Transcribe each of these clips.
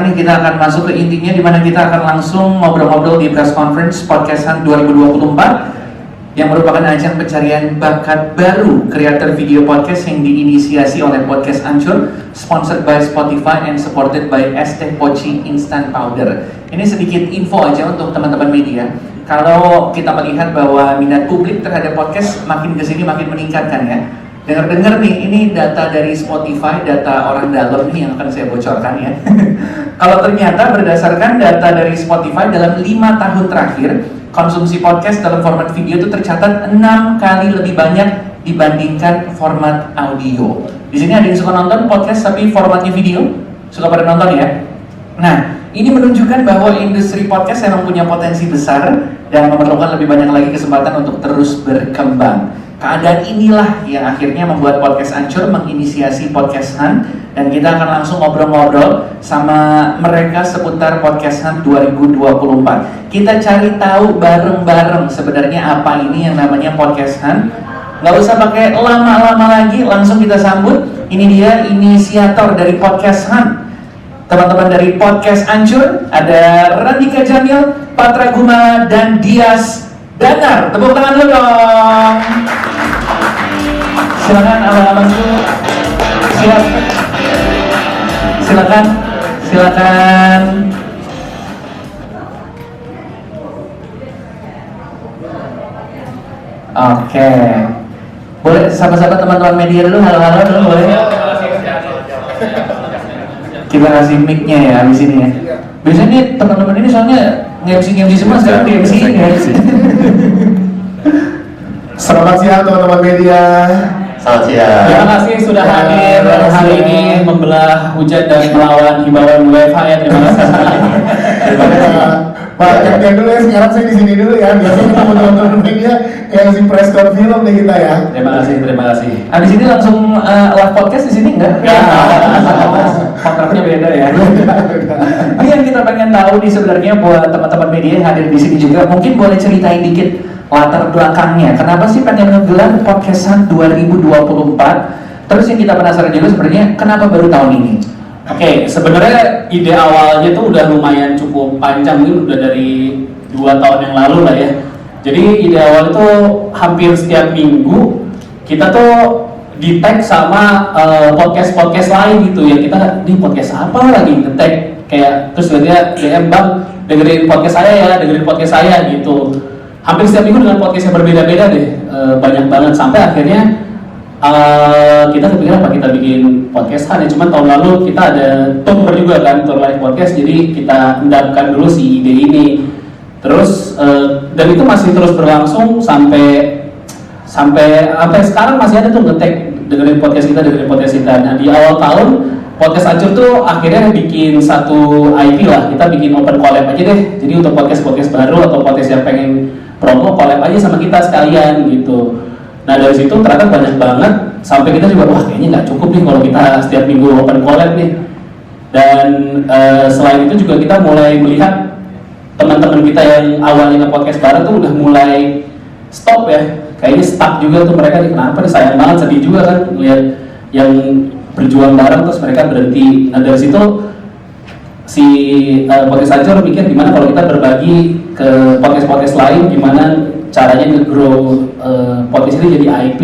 Ini kita akan masuk ke intinya, di mana kita akan langsung ngobrol-ngobrol di press conference podcastan 2024 yang merupakan ajang pencarian bakat baru kreator video podcast yang diinisiasi oleh Podcast Ancur, sponsored by Spotify and supported by Es Teh Poci Instant Powder. Ini sedikit info aja untuk teman-teman media. Kalau kita melihat bahwa minat publik terhadap podcast makin kesini makin meningkat kan ya. Dengar-dengar nih, ini data dari Spotify, data orang dalam ini yang akan saya bocorkan ya. Kalau ternyata berdasarkan data dari Spotify dalam 5 tahun terakhir, konsumsi podcast dalam format video itu tercatat 6 kali lebih banyak dibandingkan format audio. Di sini ada yang suka nonton podcast tapi formatnya video? Suka pada nonton ya? Nah, ini menunjukkan bahwa industri podcast memang punya potensi besar dan memerlukan lebih banyak lagi kesempatan untuk terus berkembang. Keadaan inilah yang akhirnya membuat Podcast Ancur menginisiasi Podcast Hunt, dan kita akan langsung ngobrol-ngobrol sama mereka seputar Podcast Hunt 2024. Kita cari tahu bareng-bareng sebenarnya apa ini yang namanya Podcast Hunt. Nggak usah pakai lama-lama lagi, langsung kita sambut. Ini dia inisiator dari Podcast Hunt, teman-teman dari Podcast Ancur. Ada Randika Jamil, Patra Guma, dan Dias Danar. Tepuk tangan dulu dong. Silakan abang-abangku. Silakan. Oke. Boleh sahabat-sahabat teman-teman media dulu, halo-halo dulu boleh? Kita kasih mic-nya ya habis ini ya. Biasanya teman-teman ini soalnya nge-MC semua, sekarang di MC ya. Selamat siang teman-teman media. Selamat siang. Terima kasih sudah hadir hari ini membelah hujan dan melawan himbauan WFH ya. Terima kasih sekali. Pak, gantian dulu ya, sekarang saya di sini dulu ya. Biasanya teman-teman media yang si press con film nih kita ya. Terima kasih. Abis ini langsung live podcast di sini enggak? Kontraknya beda ya. Ini yang kita pengen tahu nih sebenarnya buat teman-teman media yang hadir di sini juga, mungkin boleh ceritain dikit latar belakangnya. Kenapa sih pengen ngegelar Podcastan 2024? Terus yang kita penasaran juga sebenarnya kenapa baru tahun ini? Oke, sebenarnya ide awalnya tuh udah lumayan cukup panjang, mungkin udah dari 2 tahun yang lalu lah ya. Jadi ide awal itu hampir setiap minggu kita tuh di tag sama podcast lain gitu ya. Kita di podcast apa lagi nge-tag kayak terus dia DM, Bang, dengerin podcast saya gitu. Hampir setiap minggu dengan podcast yang berbeda-beda deh, banyak banget sampai akhirnya kita kepikiran apa kita bikin podcastan ya. Cuman tahun lalu kita ada tour juga kan, tour live podcast, jadi kita endapkan dulu si ide ini. Terus dan itu masih terus berlangsung sampai sekarang masih ada tuh nge-tag dengerin podcast kita. Nah di awal tahun Podcast Ancur tuh akhirnya bikin satu IP lah, kita bikin open collab aja deh. Jadi untuk podcast baru atau podcast yang pengen promo, collab aja sama kita sekalian gitu. Nah dari situ ternyata banyak banget, sampai kita juga wah kayaknya nggak cukup nih kalau kita setiap minggu open collab nih. Dan selain itu juga kita mulai melihat teman-teman kita yang awalnya nge-podcast bareng tuh udah mulai stop ya. Kayaknya stuck juga tuh mereka, kenapa nih, sayang banget, sedih juga kan lihat yang berjuang bareng terus mereka berhenti. Nah dari situ si Podcast Ancur mikir gimana kalau kita berbagi ke podcast lain, gimana caranya nge-grow podcast ini jadi IP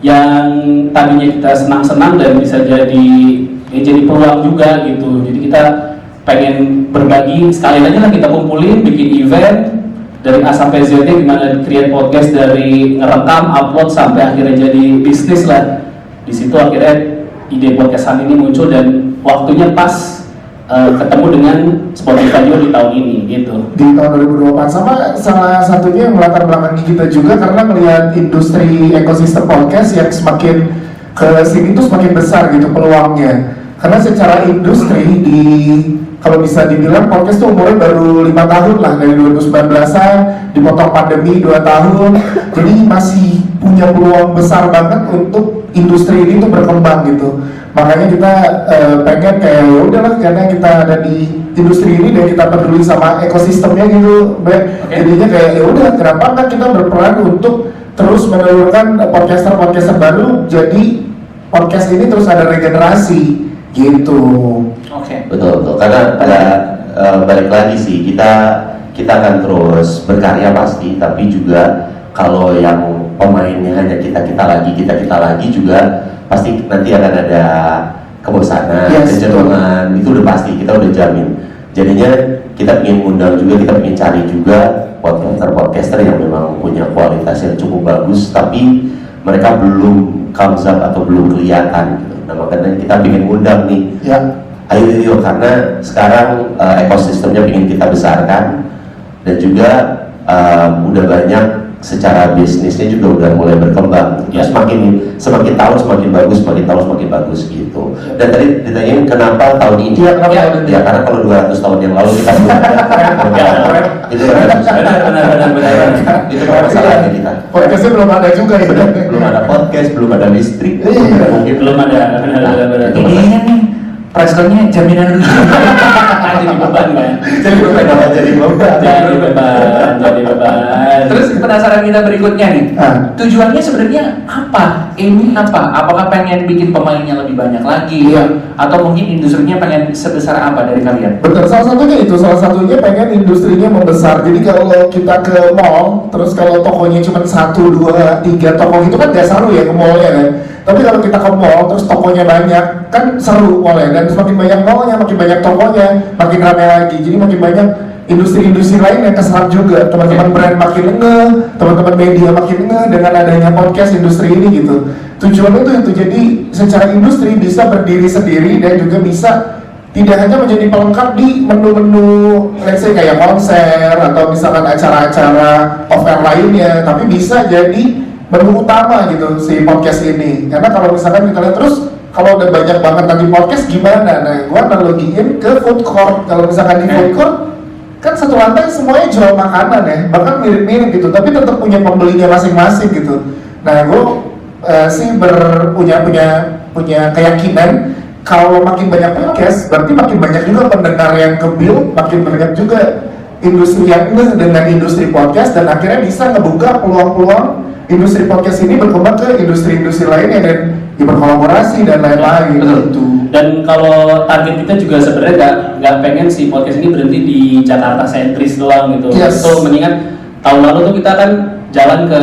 yang tadinya kita senang-senang dan bisa jadi peluang juga gitu. Jadi kita pengen berbagi, sekali aja lah kita kumpulin, bikin event dari A sampai Z, gimana create podcast dari ngerekam, upload sampai akhirnya jadi bisnis lah. Di situ akhirnya ide podcastan ini muncul dan waktunya pas ketemu dengan Spotify juga di tahun ini gitu. Di tahun 2024 sama salah satunya yang melatar belakangi kita juga karena melihat industri ekosistem podcast yang semakin ke sini tuh semakin besar gitu peluangnya. Karena secara industri kalau bisa dibilang podcast tuh umurnya baru 5 tahun lah, dari 2019an dipotong pandemi 2 tahun, jadi masih punya peluang besar banget untuk industri ini tuh berkembang gitu. Makanya kita pengen kayak ya udahlah, karena kita ada di industri ini dan kita peduli sama ekosistemnya gitu, jadinya kayak ya udah kenapa kan kita berperan untuk terus menelurkan podcaster baru, jadi podcast ini terus ada regenerasi gitu. Oke. Betul. Karena balik lagi sih kita akan terus berkarya pasti, tapi juga kalau yang pemainnya hanya kita lagi juga pasti nanti akan ada kebosanan, kejenuhan, itu udah pasti, kita udah jamin. Jadinya kita ingin undang juga, kita ingin cari juga podcaster yang memang punya kualitas yang cukup bagus, tapi mereka belum comes up atau belum kelihatan gitu. Nah makanya kita ingin undang nih, ayo karena sekarang ekosistemnya ingin kita besarkan, dan juga udah banyak secara bisnisnya juga udah mulai berkembang. Ya semakin tahun semakin bagus gitu. Dan tadi ditanyain kenapa tahun ini? Ya karena kalau 200 tahun yang lalu kita belum itu benar. Itu masalahnya kita. Podcastnya belum ada juga ya. Belum ada podcast, belum ada listrik. Mungkin belum ada. Ini nih Prestonnya jaminan rugi. Jadi beban kan? Jadi beban. Terus penasaran kita berikutnya nih. Tujuannya sebenarnya apa? Ini apa? Apakah pengen bikin pemainnya lebih banyak lagi? Atau mungkin industrinya pengen sebesar apa dari kalian? Betul, salah satunya pengen industrinya membesar. Jadi kalau kita ke mall, terus kalau tokonya cuma 1, 2, 3 toko itu kan gak seru ya ke mallnya kan. Tapi kalau kita ke mall terus tokonya banyak, kan seru mallnya. Dan semakin banyak mallnya, makin banyak tokonya, makin ramai lagi. Jadi makin banyak industri-industri lain yang keserap juga. Teman-teman brand makin ngeh, teman-teman media makin ngeh dengan adanya podcast industri ini gitu. Tujuannya itu jadi secara industri bisa berdiri sendiri dan juga bisa tidak hanya menjadi pelengkap di menu-menu let's say kayak konser atau misalkan acara-acara off-air lainnya, tapi bisa jadi menu utama gitu si podcast ini. Karena kalau misalkan kita lihat terus, kalau udah banyak banget nanti podcast gimana? Nah, gua analogiin ke food court. Kalau misalkan di food court kan satu lantai semuanya jual makanan ya, bahkan mirip-mirip gitu, tapi tetap punya pembelinya masing-masing gitu. Nah, gua sih punya keyakinan kalau makin banyak podcast, berarti makin banyak juga pendengar yang ke-build, makin banyak juga industri yang dengan industri podcast, dan akhirnya bisa ngebuka peluang-peluang industri podcast ini berkembang ke industri-industri lainnya dan berkolaborasi dan lain-lain. Betul. Dan kalau target kita juga sebenarnya nggak pengen si podcast ini berhenti di Jakarta sentris doang gitu. So mengingat tahun lalu tuh kita kan jalan ke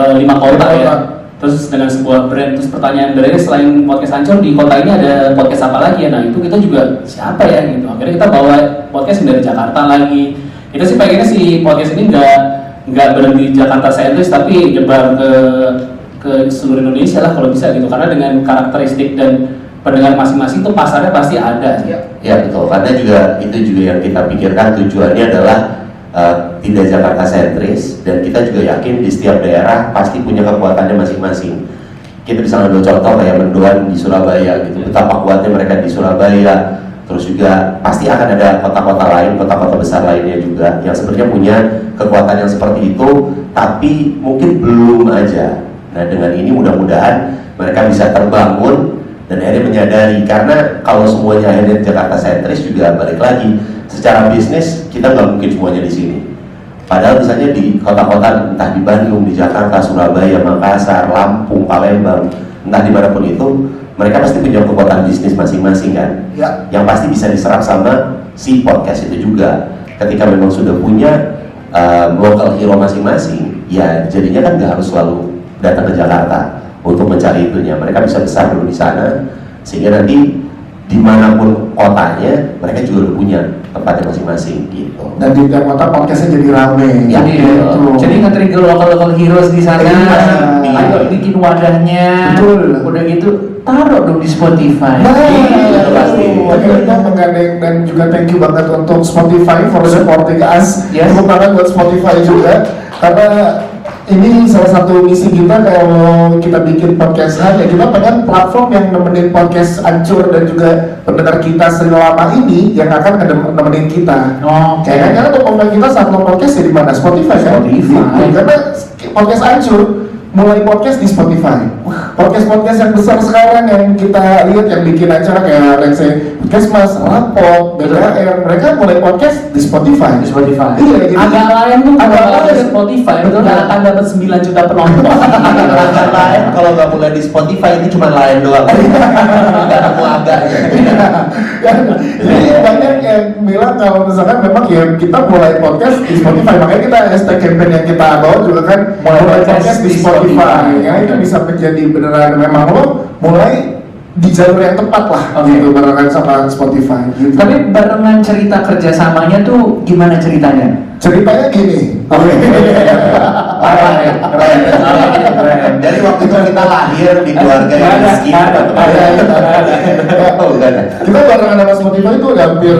5 kota ya. Terus dengan sebuah brand, terus pertanyaan dari selain podcast Ancur di kota ini ada podcast apa lagi ya? Nah itu kita juga siapa ya gitu. Akhirnya kita bawa podcast dari Jakarta lagi. Kita sih pengennya si podcast ini nggak berhenti di Jakarta sentris, tapi nyebar ke seluruh Indonesia lah kalau bisa gitu. Karena dengan karakteristik dan pendengar masing-masing tuh pasarnya pasti ada. Ya betul. Karena itu juga yang kita pikirkan, tujuannya adalah tidak Jakarta sentris, dan kita juga yakin di setiap daerah pasti punya kekuatannya masing-masing. Kita bisa ambil contoh kayak Mendoan di Surabaya gitu, betapa kuatnya mereka di Surabaya. Terus juga pasti akan ada kota-kota lain, kota-kota besar lainnya juga yang sebenarnya punya kekuatan yang seperti itu, tapi mungkin belum aja. Nah dengan ini mudah-mudahan mereka bisa terbangun dan akhirnya menyadari, karena kalau semuanya akhirnya Jakarta sentris juga balik lagi secara bisnis kita nggak mungkin semuanya di sini. Padahal misalnya di kota-kota entah di Bandung, di Jakarta, Surabaya, Makassar, Lampung, Palembang, entah dimanapun itu, mereka pasti punya kekuatan bisnis masing-masing kan, yang pasti bisa diserap sama si podcast itu juga. Ketika memang sudah punya local hero masing-masing, ya jadinya kan nggak harus selalu datang ke Jakarta untuk mencari itunya. Mereka bisa besar dulu di sana, sehingga nanti dimanapun kotanya mereka juga udah punya tempatnya masing-masing gitu. Dan di tiap kota podcastnya jadi rame. Jadi nge-trigger local heroes di sana. Ayo bikin wadahnya. Betul. Udah gitu taruh dong di Spotify. Itu pasti. Kita menggandeng, dan juga thank you banget untuk Spotify for supporting us. Terima banget buat Spotify juga, karena ini salah satu misi kita kalau kita bikin podcast ya kita pengen platform yang nemenin podcast Ancur dan juga pendengar kita selama ini yang akan nemenin kita. Karena untuk pemain kita saat lo podcast ya di mana? Spotify kan? Karena podcast Ancur mulai podcast di Spotify. Podcast-podcast yang besar sekarang yang kita lihat yang bikin acara kayak let's say podcast Mas, Rapot, BKR, mereka mulai podcast di Spotify. Di Spotify. Iya, gitu. Agak lain tuh Agak kalau lain. di Spotify Betul. nggak akan dapat 9 juta penonton. Lain kalau nggak mulai di Spotify itu cuma lain doang. Nggak nemu agaknya. Jadi banyak yang bilang kalau misalkan memang ya kita mulai podcast di Spotify, makanya kita hashtag campaign yang kita bawa juga kan mulai podcast di Spotify. Ya itu bisa menjadi beneran memang lo mulai di jalur yang tepat lah gitu barengan sama Spotify gitu. Tapi barengan cerita kerjasamanya tuh gimana ceritanya? Ceritanya gini. Keren. Dari waktu itu kita lahir di keluarga yang miskin. Oh, enggak ada. Kita barengan sama Spotify itu udah hampir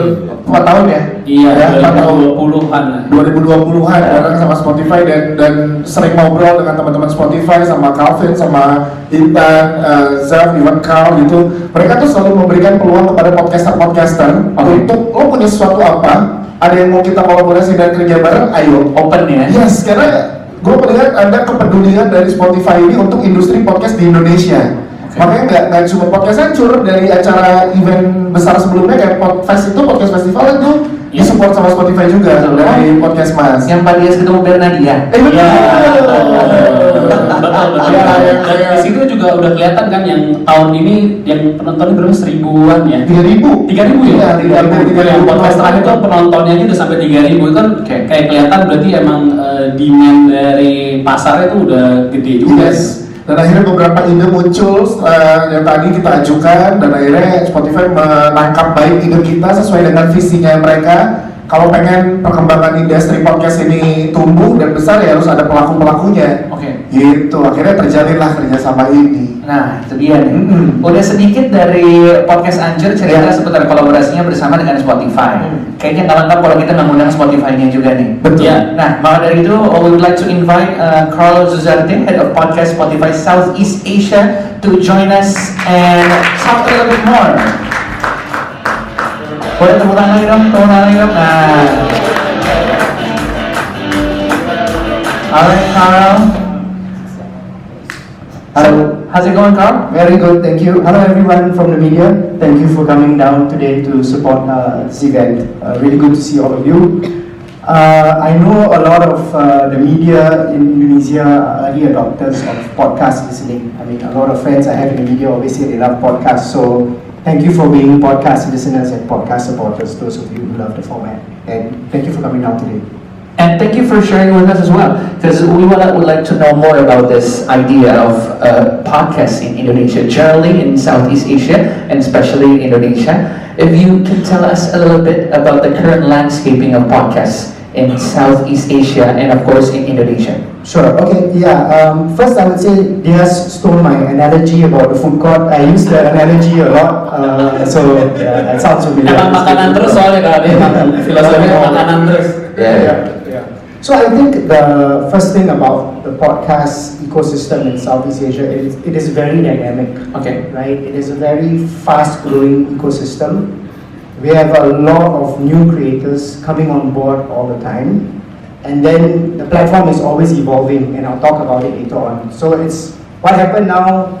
4 tahun ya. Iya, Ya, 4 tahun. 2020-an. 2020-an bareng sama Spotify dan sering ngobrol dengan teman-teman Spotify sama Calvin sama Intan, Zaf, Iwan Carl gitu. Mereka tuh selalu memberikan peluang kepada podcaster-podcaster untuk lo punya sesuatu apa, ada yang mau kita kolaborasi dan kerja bareng, ayo. Open ya? Yes, karena gue melihat ada kepedulian dari Spotify ini untuk industri podcast di Indonesia. Makanya nggak cuma podcast hancur dari acara event besar sebelumnya kayak Podfest itu, podcast festival itu disupport sama Spotify juga dari podcast Mas. Yang Pak Dias ketemu Bernadia. Betul. Iya, betul. Iya, Dan iya. di situ juga udah kelihatan kan yang tahun ini yang penontonnya berapa, 1000-an ya? 3.000. 3.000 ya? Iya, 3.000. Yang podcast terakhir itu penontonnya aja udah sampai 3.000 itu kan kayak kelihatan berarti emang demand dari pasarnya itu udah gede juga. Yes. Dan akhirnya beberapa ide muncul yang tadi kita ajukan dan akhirnya Spotify menangkap baik ide kita sesuai dengan visinya mereka. Kalau pengen perkembangan industri podcast ini tumbuh dan besar ya harus ada pelaku-pelakunya. Oke. Gitu, akhirnya terjalinlah kerjasama ini. Nah, itu dia nih. Mm-mm. Udah sedikit dari podcast Anjir cerita Ya. seputar kolaborasinya bersama dengan Spotify. Kayaknya nggak lengkap kalau kita nggak ngundang Spotify-nya juga nih. Betul. Ya. Nah, maka dari itu, we would like to invite Carl Zuzarte, Head of Podcast Spotify Southeast Asia, to join us and talk a little bit more. Boleh tepuk tangan lagi dong, tepuk tangan lagi dong. Nah. Alright, Carl. Hello. How's it going, Carl? Very good, thank you. Hello everyone from the media. Thank you for coming down today to support this event. Really good to see all of you. I know a lot of the media in Indonesia are early adopters of podcast listening. I mean, a lot of friends I have in the media obviously they love podcasts. So thank you for being podcast listeners and podcast supporters, those of you who love the format. And thank you for coming down today. And thank you for sharing with us as well, because we would like to know more about this idea of podcasts in Indonesia, generally in Southeast Asia, and especially in Indonesia. If you can tell us a little bit about the current landscaping of podcasts in Southeast Asia and of course in Indonesia. Sure, okay, yeah. First I would say Diaz stole my analogy about the food court. I use the analogy a lot, so that sounds familiar. Emang makanan terus soalnya kalau dia emang filosofinya makanan terus. Ya. So I think the first thing about the podcast ecosystem in Southeast Asia is it is very dynamic. Okay. Right? It is a very fast-growing ecosystem. We have a lot of new creators coming on board all the time, and then the platform is always evolving, and I'll talk about it later on. So it's what happened now.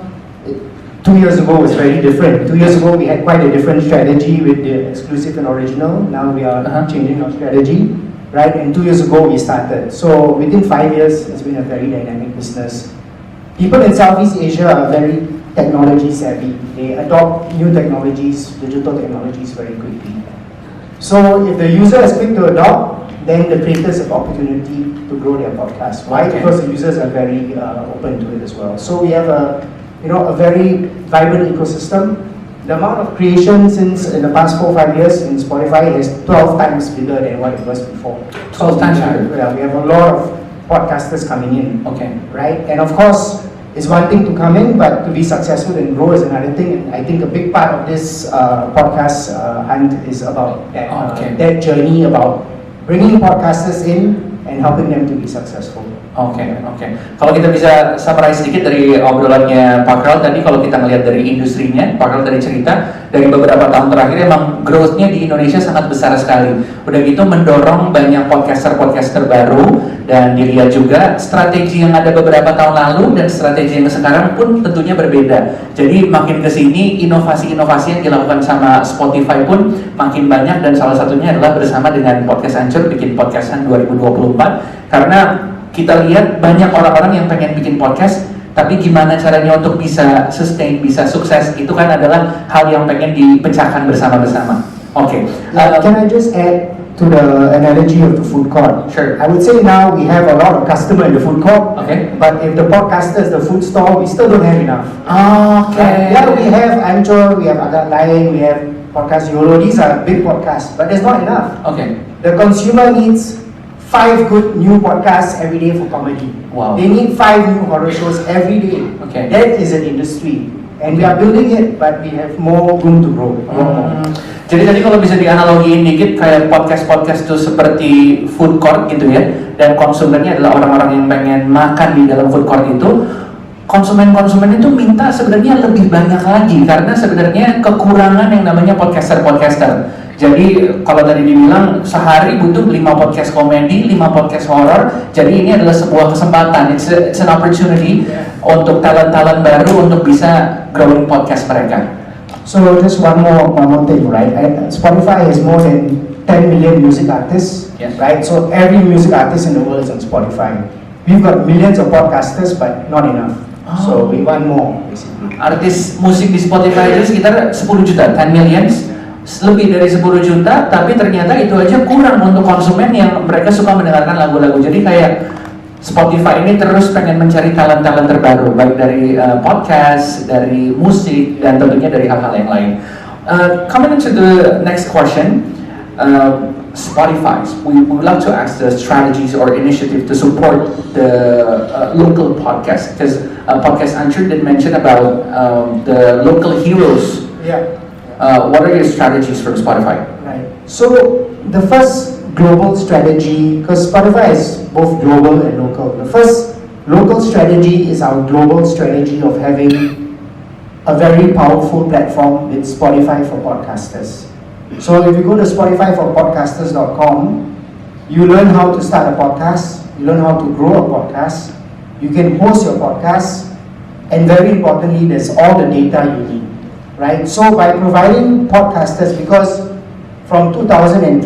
2 years ago was very different. 2 years ago we had quite a different strategy with the exclusive and original. Now we are changing our strategy, right? And 2 years ago we started. So within 5 years, it's been a very dynamic business. People in Southeast Asia are very technology savvy. They adopt new technologies, digital technologies very quickly. So if the user is quick to adopt, then the creators have opportunity to grow their podcast. Why? Okay. Because the users are very open to it as well. So we have a very vibrant ecosystem. The amount of creation since in the past 4-5 years in Spotify is 12 times bigger than what it was before. 12 times bigger. Yeah, we have a lot of podcasters coming in. Okay. Right? And of course, it's one thing to come in, but to be successful and grow is another thing. And I think a big part of this podcast hunt is about that, Okay. that journey about bringing podcasters in and helping them to be successful. Oke. Kalau kita bisa summarize sedikit dari obrolannya Pak Kral tadi, kalau kita ngelihat dari industrinya, Pak Kral tadi cerita dari beberapa tahun terakhir emang growth-nya di Indonesia sangat besar sekali. Udah gitu mendorong banyak podcaster baru, dan dilihat juga strategi yang ada beberapa tahun lalu dan strategi yang sekarang pun tentunya berbeda. Jadi makin kesini inovasi-inovasi yang dilakukan sama Spotify pun makin banyak, dan salah satunya adalah bersama dengan Podcast Ancur bikin podcastan 2024, karena kita lihat banyak orang-orang yang pengen bikin podcast, tapi gimana caranya untuk bisa sustain, bisa sukses, itu kan adalah hal yang pengen dipecahkan bersama-sama. Oke. Can I just add to the analogy of the food court? Sure. I would say now we have a lot of customer in the food court. Okay. But if the podcaster is the food store, we still don't have enough. Okay. Yeah, we have Anchor, we have Agak Lain, we have Podcast YOLO. These are big podcasts, but there's not enough. Okay. The consumer needs 5 good new podcasts every day for comedy. Wow. They need 5 new horror shows every day. Okay. That is an industry. And we are building it, but we have more room to grow. A lot more. Jadi tadi kalau bisa dianalogiin dikit, kayak podcast itu seperti food court gitu ya, dan konsumennya adalah orang-orang yang pengen makan di dalam food court itu. Konsumen itu minta sebenarnya lebih banyak lagi, karena sebenarnya kekurangan yang namanya podcaster. Jadi kalau tadi dibilang sehari butuh 5 podcast komedi, 5 podcast horror. Jadi ini adalah sebuah kesempatan, it's an opportunity untuk talent baru untuk bisa growing podcast mereka. So just one more thing, right? Spotify has more than 10 million music artists, Yes. right? So every music artist in the world is on Spotify. We've got millions of podcasters, but not enough. So we want more, basically. Artis musik di Spotify itu sekitar 10 juta, 10 millions, lebih dari 10 juta, tapi ternyata itu aja kurang untuk konsumen yang mereka suka mendengarkan lagu-lagu. Jadi kayak Spotify ini terus pengen mencari talent terbaru, baik dari podcast, dari musik, dan tentunya dari hal-hal yang lain. Coming into the next question, Spotify, we would love to ask the strategies or initiative to support the local podcast, because Podcast Ancur did mention about the local heroes. Yeah. What are your strategies from Spotify? Right. So the first global strategy, because Spotify is both global and local. The first local strategy is our global strategy of having a very powerful platform with Spotify for podcasters. So if you go to spotifyforpodcasters.com, you learn how to start a podcast, you learn how to grow a podcast, you can host your podcast, and very importantly, there's all the data you need, right? So by providing podcasters, because from 2003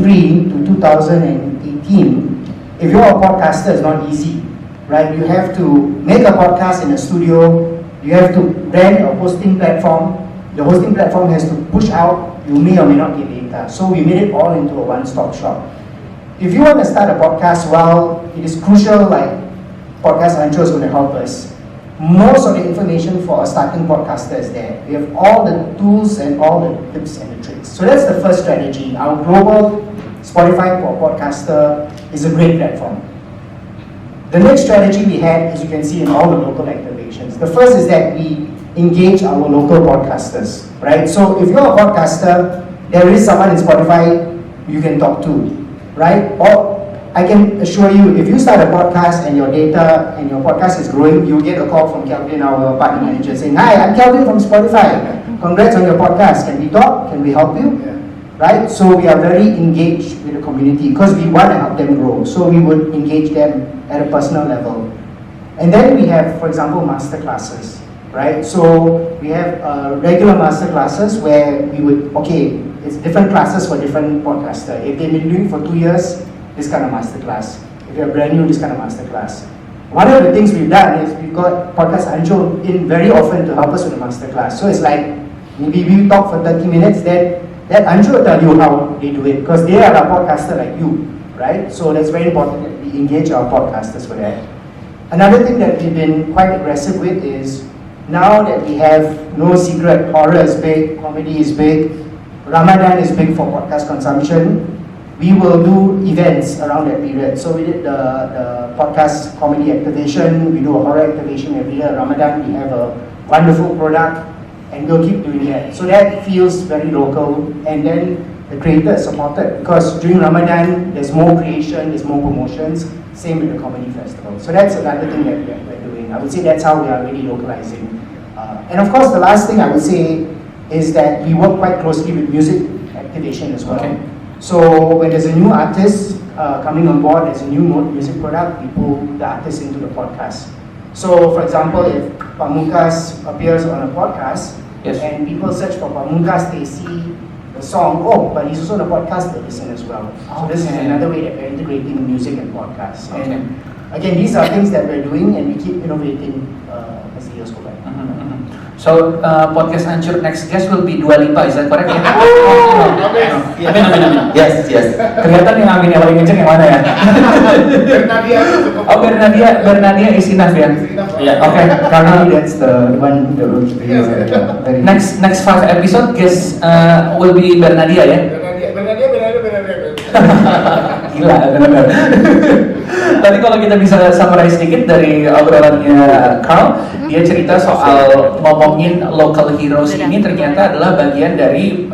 to 2018, if you're a podcaster, it's not easy, right? You have to make a podcast in a studio, you have to rent a hosting platform, the hosting platform has to push out, you may or may not get data. So we made it all into a one-stop shop. If you want to start a podcast, well, it is crucial, like Podcast Ancur is going to help us. Most of the information for a starting podcaster is there. We have all the tools and all the tips and the tricks. So that's the first strategy. Our global Spotify for Podcaster is a great platform. The next strategy we had, as you can see in all the local activations, the first is that we engage our local podcasters, right? So if you're a podcaster, there is someone in Spotify you can talk to, right? Or I can assure you, if you start a podcast and your data and your podcast is growing, you get a call from Kelvin, our partner manager, saying, "Hi, I'm Kelvin from Spotify. Congrats on your podcast. Can we talk? Can we help you?" Right? So we are very engaged with the community because we want to help them grow. So we would engage them at a personal level. And then we have, for example, master classes, right? So we have regular master classes where we would, okay, it's different classes for different podcaster. If they've been doing for 2 years, this kind of master class. If you're brand new, this kind of master class. One of the things we've done is we've got Podcast Ancur in very often to help us with the master class. So it's like, maybe we talk for 30 minutes, then that Ancur will tell you how they do it, because they are a podcaster like you, right? So that's very important that we engage our podcasters for that. Another thing that we've been quite aggressive with is, now that we have no secret, horror is big, comedy is big, Ramadan is big for podcast consumption, we will do events around that period. So we did the podcast comedy activation, we do a horror activation every year. Ramadan, we have a wonderful product, and we'll keep doing that. So that feels very local. And then the creator is supported, because during Ramadan there's more creation, there's more promotions. Same with the comedy festival. So that's another thing that we're doing. I would say that's how we are really localizing. And of course, the last thing I would say is that we work quite closely with music activation as well. Okay. So when there's a new artist coming on board, there's a new music product, we pull the artist into the podcast. So for example, if Pamungkas appears on a podcast, Yes. and people search for Pamungkas, they see the song, oh, but he's also on a podcast, they listen as well. So this is Okay. another way that we're integrating music and podcasts. Okay. And again, these are things that we're doing, and we keep innovating as the years go by. So podcast Ancur next guest will be Dua Lipa, is that correct? Ya? Amin. Yes, yes. Kelihatan yang amin yang paling kenceng yang mana ya? Bernadia cukup. Oh, Bernadia is enough ya? Iya. Oke, karena That's the one that will be very next 5 episode guest will be Bernadia ya? Bernadia. Gila, benar-benar. Tadi kalau kita bisa summarize sedikit dari obrolannya Carl, dia cerita soal ngomongin local heroes ini ternyata adalah bagian dari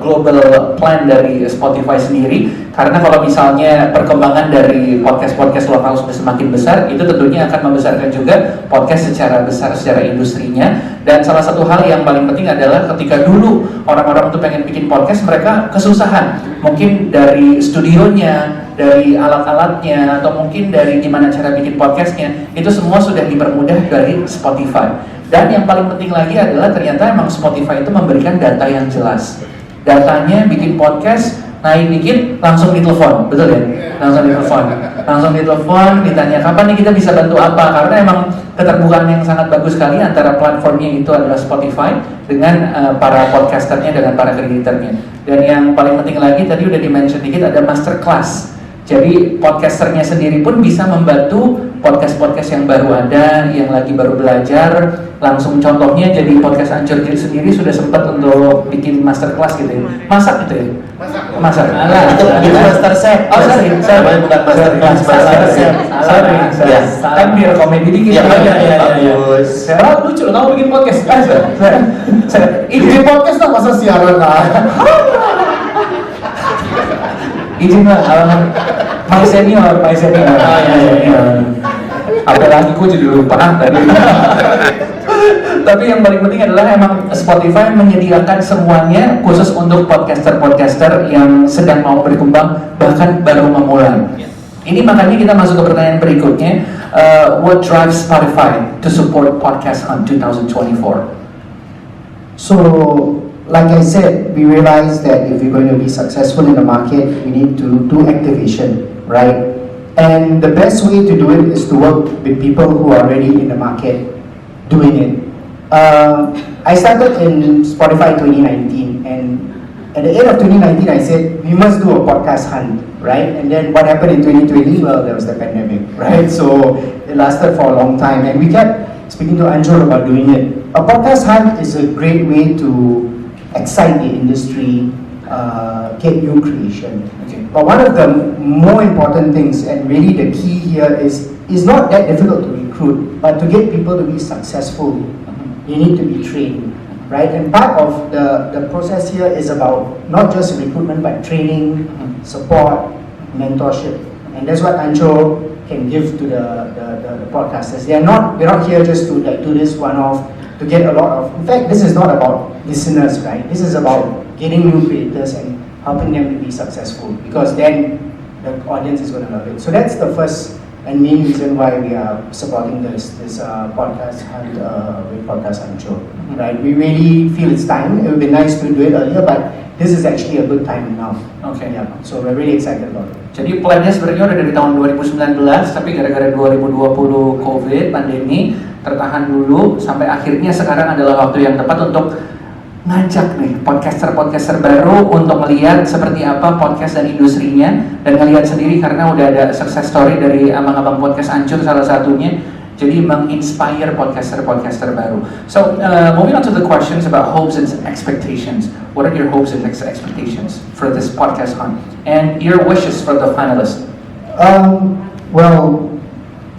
global plan dari Spotify sendiri. Karena kalau misalnya perkembangan dari podcast-podcast lokal sudah semakin besar, itu tentunya akan membesarkan juga podcast secara besar, secara industrinya. Dan salah satu hal yang paling penting adalah ketika dulu orang-orang tuh pengen bikin podcast, mereka kesusahan. Mungkin dari studionya, dari alat-alatnya, atau mungkin dari gimana cara bikin podcastnya, itu semua sudah dipermudah dari Spotify. Dan yang paling penting lagi adalah ternyata emang Spotify itu memberikan data yang jelas. Datanya bikin podcast, naik dikit, langsung ditelepon, betul ya? Langsung ditelepon, ditanya kapan nih kita bisa bantu apa? Karena emang keterbukaan yang sangat bagus sekali antara platformnya itu adalah Spotify dengan para podcasternya, dengan para kreatornya. Dan yang paling penting lagi tadi udah di-mention dikit, ada masterclass. Jadi podcasternya sendiri pun bisa membantu podcast-podcast yang baru ada, yang lagi baru belajar. Langsung contohnya jadi podcast Ancur sendiri sudah sempat untuk bikin masterclass gitu ya. Masak gitu ya? Masak. Itu master chef. Oh sorry, bukan master class, master chef. Sorry. Ya. Kan biar komedi dikit. Bagus. Saya lucu, kamu bikin podcast. Ini podcast lah masa siaran lah. Izin lah, my senior. Apalagi gue jadi lupa tadi. Tapi yang paling penting adalah emang Spotify menyediakan semuanya khusus untuk podcaster-podcaster yang sedang mau berkembang, bahkan baru memulai. Ini makanya kita masuk ke pertanyaan berikutnya. What drives Spotify to support Podcast Hunt 2024? So, like I said, we realized that if we're going to be successful in the market, we need to do activation, right? And the best way to do it is to work with people who are already in the market doing it. I started in Spotify 2019, and at the end of 2019, I said, we must do a podcast hunt, right? And then what happened in 2020? Well, there was the pandemic, right? So it lasted for a long time, and we kept speaking to Andrew about doing it. A podcast hunt is a great way to excite the industry, get new creation. Okay. But one of the more important things, and really the key here, is not that difficult to recruit, but to get people to be successful, you need to be trained, right? And part of the process here is about not just recruitment, but training, support, mentorship. And that's what Ancho can give to the podcasters. We're not here just to do this one-off, to get a lot of, in fact, this is not about listeners, right? This is about getting new creators and helping them to be successful, because then the audience is going to love it. So that's the first and main reason why we are supporting this podcast and with Podcast Ancho, right? We really feel it's time. It would be nice to do it earlier, but this is actually a good time now. Okay. Yeah, so we're really excited about it. Jadi plannya sebenarnya udah dari tahun 2019, tapi gara-gara 2020 COVID, pandemi, tertahan dulu, sampai akhirnya sekarang adalah waktu yang tepat untuk ngajak nih podcaster-podcaster baru untuk melihat seperti apa podcast dan industrinya, dan ngelihat sendiri karena udah ada success story dari abang-abang podcast Ancur salah satunya, jadi menginspire podcaster-podcaster baru. So moving on to the questions about hopes and expectations. What are your hopes and expectations for this podcast hunt, and your wishes for the finalists? Well,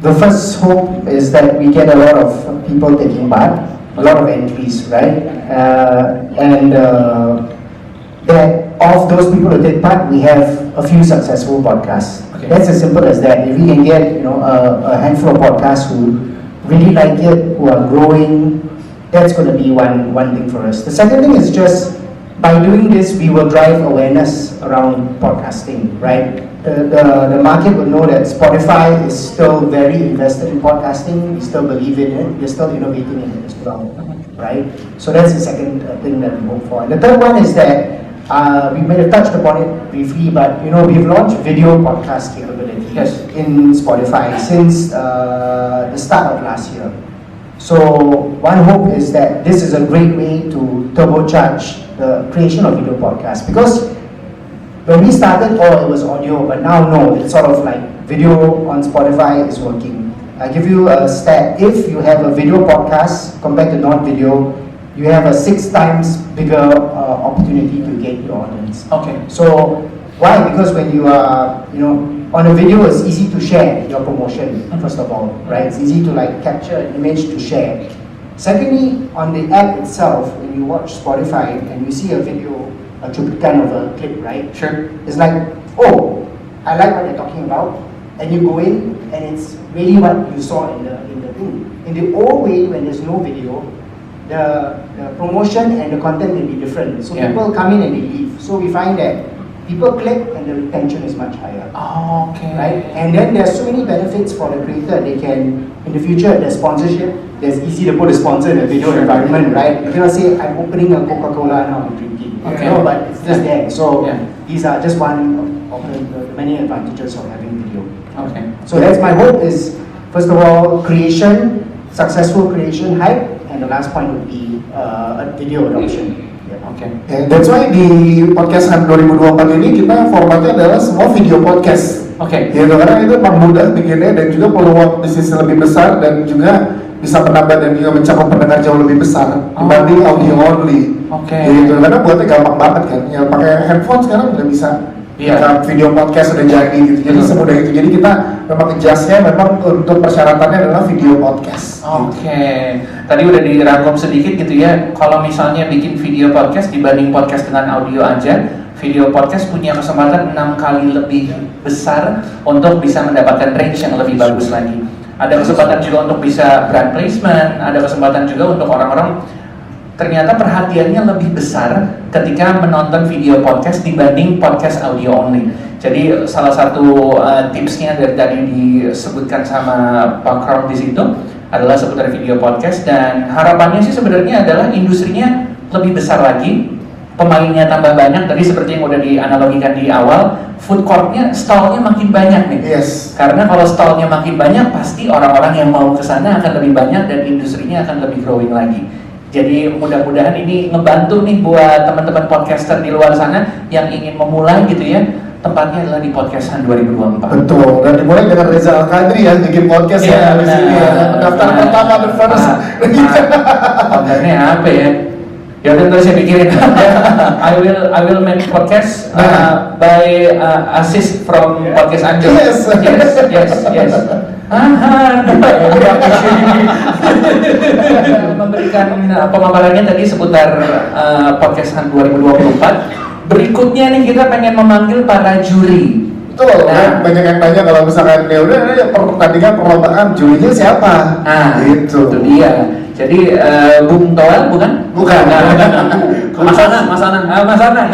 the first hope is that we get a lot of people taking part, a lot of entries, right? And that of those people who take part, we have a few successful podcasts. Okay. That's as simple as that. If we can get a handful of podcasts who really like it, who are growing, that's going to be one thing for us. The second thing is just by doing this, we will drive awareness around podcasting, right? The market will know that Spotify is still very invested in podcasting. We still believe in it. We're still innovating in it as well, right? So that's the second thing that we hope for. And the third one is that we may have touched upon it briefly, but we've launched video podcast capabilities in Spotify since the start of last year. So one hope is that this is a great way to turbocharge the creation of video podcasts, because when we started, it was audio, but now no, it's sort of like video on Spotify is working. I give you a stat: if you have a video podcast compared to non-video, you have a 6 times bigger opportunity to get your audience. Okay. So why? Because when you are, on a video, it's easy to share your promotion, first of all, right? It's easy to capture an image to share. Secondly, on the app itself, when you watch Spotify and you see a video, a kind of a clip, right? Sure. It's like, oh, I like what they're talking about, and you go in, and it's really what you saw in the thing. In the old way, when there's no video, the promotion and the content will be different. So people come in and they leave. So we find that people click and the retention is much higher. Oh, okay. Right? And then there's so many benefits for the creator. They can, in the future, there's sponsorship. There's easy to put a sponsor in a video environment, right? You cannot say, I'm opening a Coca-Cola now I'm drinking. Okay. No, but it's just there. So Yeah. these are just one of the many advantages of having video. Okay. So that's my hope is, first of all, creation, successful creation, hype, and the last point would be video adoption. Yeah. Okay. Ya, that's why di podcast Han 2024 ini kita formatnya adalah semua video podcast. Oke. Ya, karena itu memang mudah bikinnya dan juga peluang bisnisnya lebih besar dan juga bisa menambah dan juga mencakup pendengar jauh lebih besar dibanding audio only. Oke. Gitu, karena buatnya gampang banget kan. Ya pakai handphone sekarang udah bisa. Iya. Rekam video podcast udah jadi gitu. Jadi semudah itu. Jadi kita memang adjustnya memang untuk persyaratannya adalah video podcast. Oke. Tadi udah dirangkum sedikit gitu ya. Kalau misalnya bikin video podcast dibanding podcast dengan audio aja, video podcast punya kesempatan 6 kali lebih besar untuk bisa mendapatkan range yang lebih bagus lagi. Ada kesempatan juga untuk bisa brand placement, ada kesempatan juga untuk orang-orang ternyata perhatiannya lebih besar ketika menonton video podcast dibanding podcast audio only. Jadi salah satu tipsnya dari tadi disebutkan sama Pak Karl di situ adalah seputar video podcast, dan harapannya sih sebenarnya adalah industrinya lebih besar lagi, pemainnya tambah banyak. Tadi seperti yang udah dianalogikan di awal, food courtnya, stallnya makin banyak nih. Yes. Karena kalau stallnya makin banyak, pasti orang-orang yang mau ke sana akan lebih banyak dan industrinya akan lebih growing lagi. Jadi mudah-mudahan ini ngebantu nih buat teman-teman podcaster di luar sana yang ingin memulai gitu ya. Tempatnya adalah di Podcastan 2024. Betul, dan dimulai dengan Reza Al-Qadri ya, bikin podcast Iya, ya di sini ya. Pendaftaran pertama the first. Kontennya apa ya? Ya udah terus saya pikirin. I will make podcast by assist from podcast Anjo. Yes. Memberikan pemaparannya tadi seputar Podcastan 2024. Berikutnya nih kita pengen memanggil para juri. Betul, Nah. banyak yang tanya kalau misalkan ya udah pertandingan perlombaan jurinya siapa? Itu dia. Jadi Bung Toel bukan? Bukan. Mas Anang.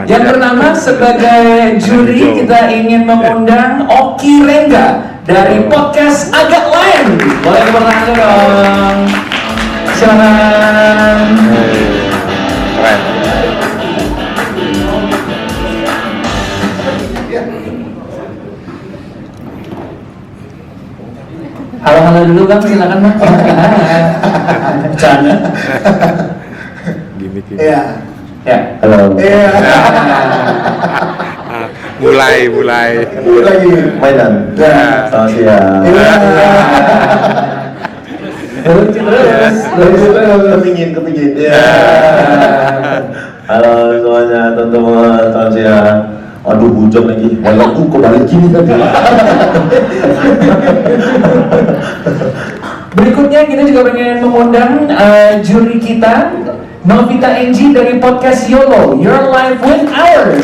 Yang bernama sebagai juri kita ingin mengundang Oki Rengga dari podcast Agak Lain. Boleh diperkenalkan dong. Silakan. Keren. Halo dulu Bang, silakan Bang. Bercanda. Gimik. Iya. Ya. Halo. Iya. Mulai. Lagi. Mainan. Ya. Selamat siang. Iya. Terus. Kepingin. Ya. Halo semuanya, teman-teman. Selamat siang. Aduh, hujan lagi. Walaupun kembali gini tadi. Berikutnya kita juga pengen mengundang juri kita Novita Enji dari podcast YOLO, Your Life with Ours.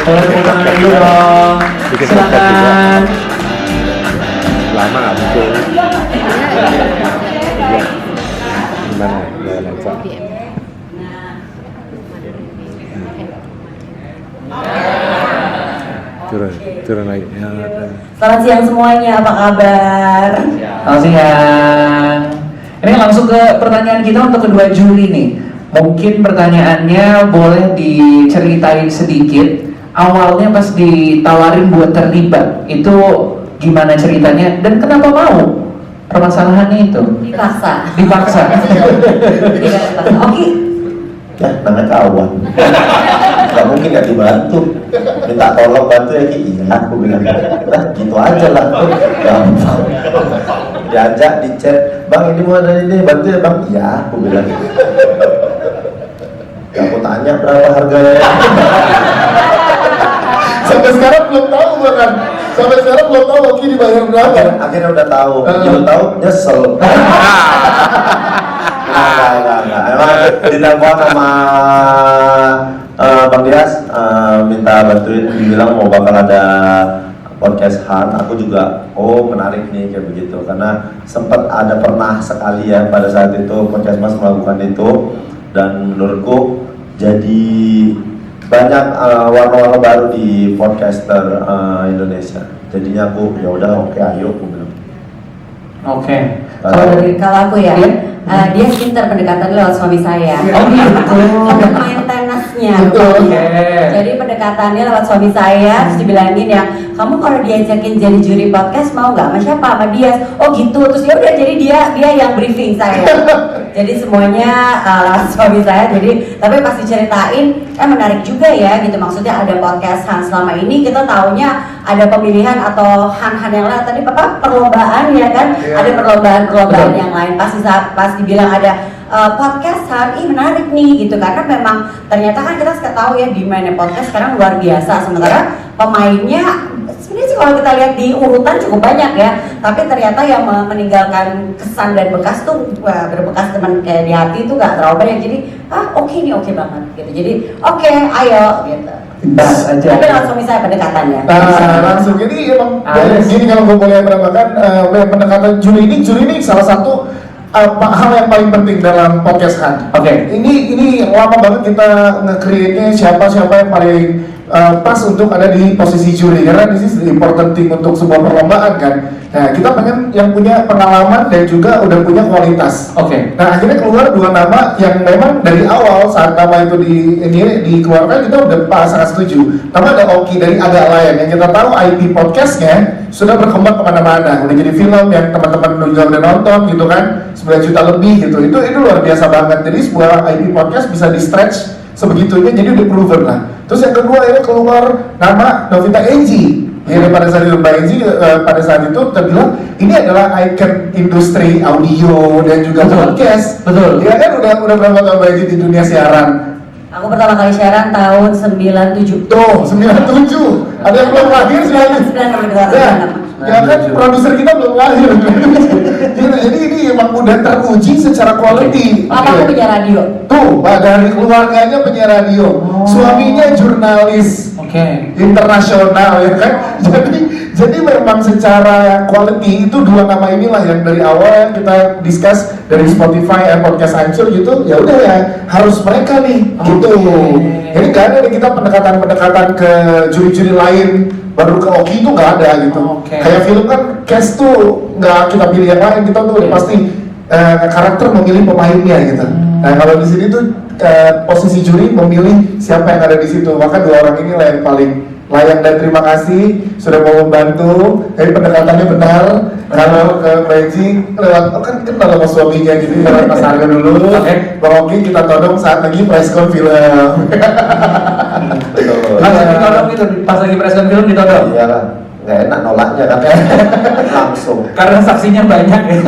Tepuk tangan dulu dong. Silakan. Lama nggak muncul. Gimana? Lensa. Turun lagi. Ya, Selamat siang semuanya, apa kabar? Selamat siang. Ini langsung ke pertanyaan kita untuk kedua juri nih. Mungkin pertanyaannya boleh diceritain sedikit. Awalnya pas ditawarin buat terlibat, itu gimana ceritanya dan kenapa mau? Permasalahannya itu Dipaksa. dipaksa. Tidak dipaksa. Oke. Ya, namanya kawan. Gak mungkin gak dibantu. Minta tolong bantu ya Ki. Iya, aku bilang. Nah, gitu aja lah. Gampang. Diajak di chat, Bang ini mau ada ini, bantu ya Bang. Iya, aku bilang. Ya, aku tanya berapa harganya. Sampai sekarang belum tahu bahkan. Sampai sekarang belum tahu Oki dibayar berapa. Akhirnya udah tahu. Belum tahu, nyesel. Enggak. Emang ditelepon sama Bang Dias, minta bantuin, bilang mau bakal ada podcast Han. Aku juga, menarik nih kayak begitu, karena sempat ada pernah sekali ya pada saat itu podcast Mas melakukan itu, dan menurutku jadi banyak warna-warna baru di podcaster Indonesia. Jadinya aku ya udah oke, ayo aku bilang. Oke. Kalau aku ya, Iya. dia pintar pendekatan lewat suami saya. Oh gitu. Ada maintenance-nya. Betul. Oke. Jadi pendekatannya lewat suami saya, terus dibilangin ya, kamu kalau diajakin jadi juri podcast mau nggak? Sama siapa? Sama dia. Oh gitu. Terus ya udah, jadi dia yang briefing saya. Jadi semuanya lewat suami saya. Jadi tapi pas diceritain, menarik juga ya gitu. Maksudnya ada podcast Han. Selama ini kita taunya ada pemilihan atau Han yang lain. Tadi Bapak perlombaan ya kan? Iya. Ada perlombaan yang lain. Pas dibilang ada podcast Han, menarik nih gitu, karena memang ternyata kan kita tahu ya demand podcast sekarang luar biasa, sementara pemainnya sebenarnya sih kalau kita lihat di urutan cukup banyak ya, tapi ternyata yang meninggalkan kesan dan bekas tuh berbekas teman kayak di hati itu gak terlalu banyak. Jadi oke banget gitu, jadi oke, ayo gitu. Bas aja. Tapi lewat suami saya pendekatannya. Langsung jadi emang gini, kalau gue boleh menambahkan pendekatan juri ini salah satu hal yang paling penting dalam podcast Han. Oke. Ini lama banget kita nge-create-nya siapa yang paling pas untuk ada di posisi juri, karena this is the important thing untuk sebuah perlombaan kan. Nah, kita pengen yang punya pengalaman dan juga udah punya kualitas. Oke. Nah, akhirnya keluar dua nama yang memang dari awal saat nama itu dikeluarkan kita udah sangat setuju. Nama ada Oki dari Agak Lain yang kita tahu IP podcastnya sudah berkembang kemana-mana, udah jadi film yang teman-teman juga udah nonton gitu kan, 9 juta lebih gitu. Itu luar biasa banget. Jadi sebuah IP podcast bisa di stretch sebegitunya, jadi udah proven lah. Terus yang kedua ini keluar nama Novita Enji. Ya, pada saat itu Mbak Enji pada saat itu terbilang ini adalah icon industri audio dan juga podcast. Betul. Dia kan udah berapa tahun Mbak Enji di dunia siaran? Aku pertama kali siaran tahun 97. Tuh, 97. Ada yang belum lahir 97. Ya kan produser kita belum lahir. Jadi ini emang udah teruji secara quality. Papa aku punya radio. Tuh, dari keluarganya penyiar radio, suaminya jurnalis internasional ya kan. Jadi memang secara quality itu dua nama inilah yang dari awal yang kita discuss dari Spotify, podcast Hancur gitu. Ya udah ya, harus mereka nih gitu. Jadi gak ada nih kita pendekatan ke juri-juri lain baru ke Oki itu nggak ada gitu. Kayak film kan cast tuh nggak kita pilih yang lain, kita tuh udah pasti karakter memilih pemainnya gitu. Nah kalau di sini tuh posisi juri memilih siapa yang ada di situ. Maka dua orang inilah yang paling layak, dan terima kasih sudah mau membantu. Tapi pendekatannya benar. Kalau ke Beijing lewat kan kenal sama suaminya, jadi lewat Mas Harga dulu. Bang Oki kita todong saat lagi preskon film. Langsung ditodong itu, pas lagi preskon film ditodong. Iya lah, nggak enak nolaknya kan. Langsung. Karena saksinya banyak ya.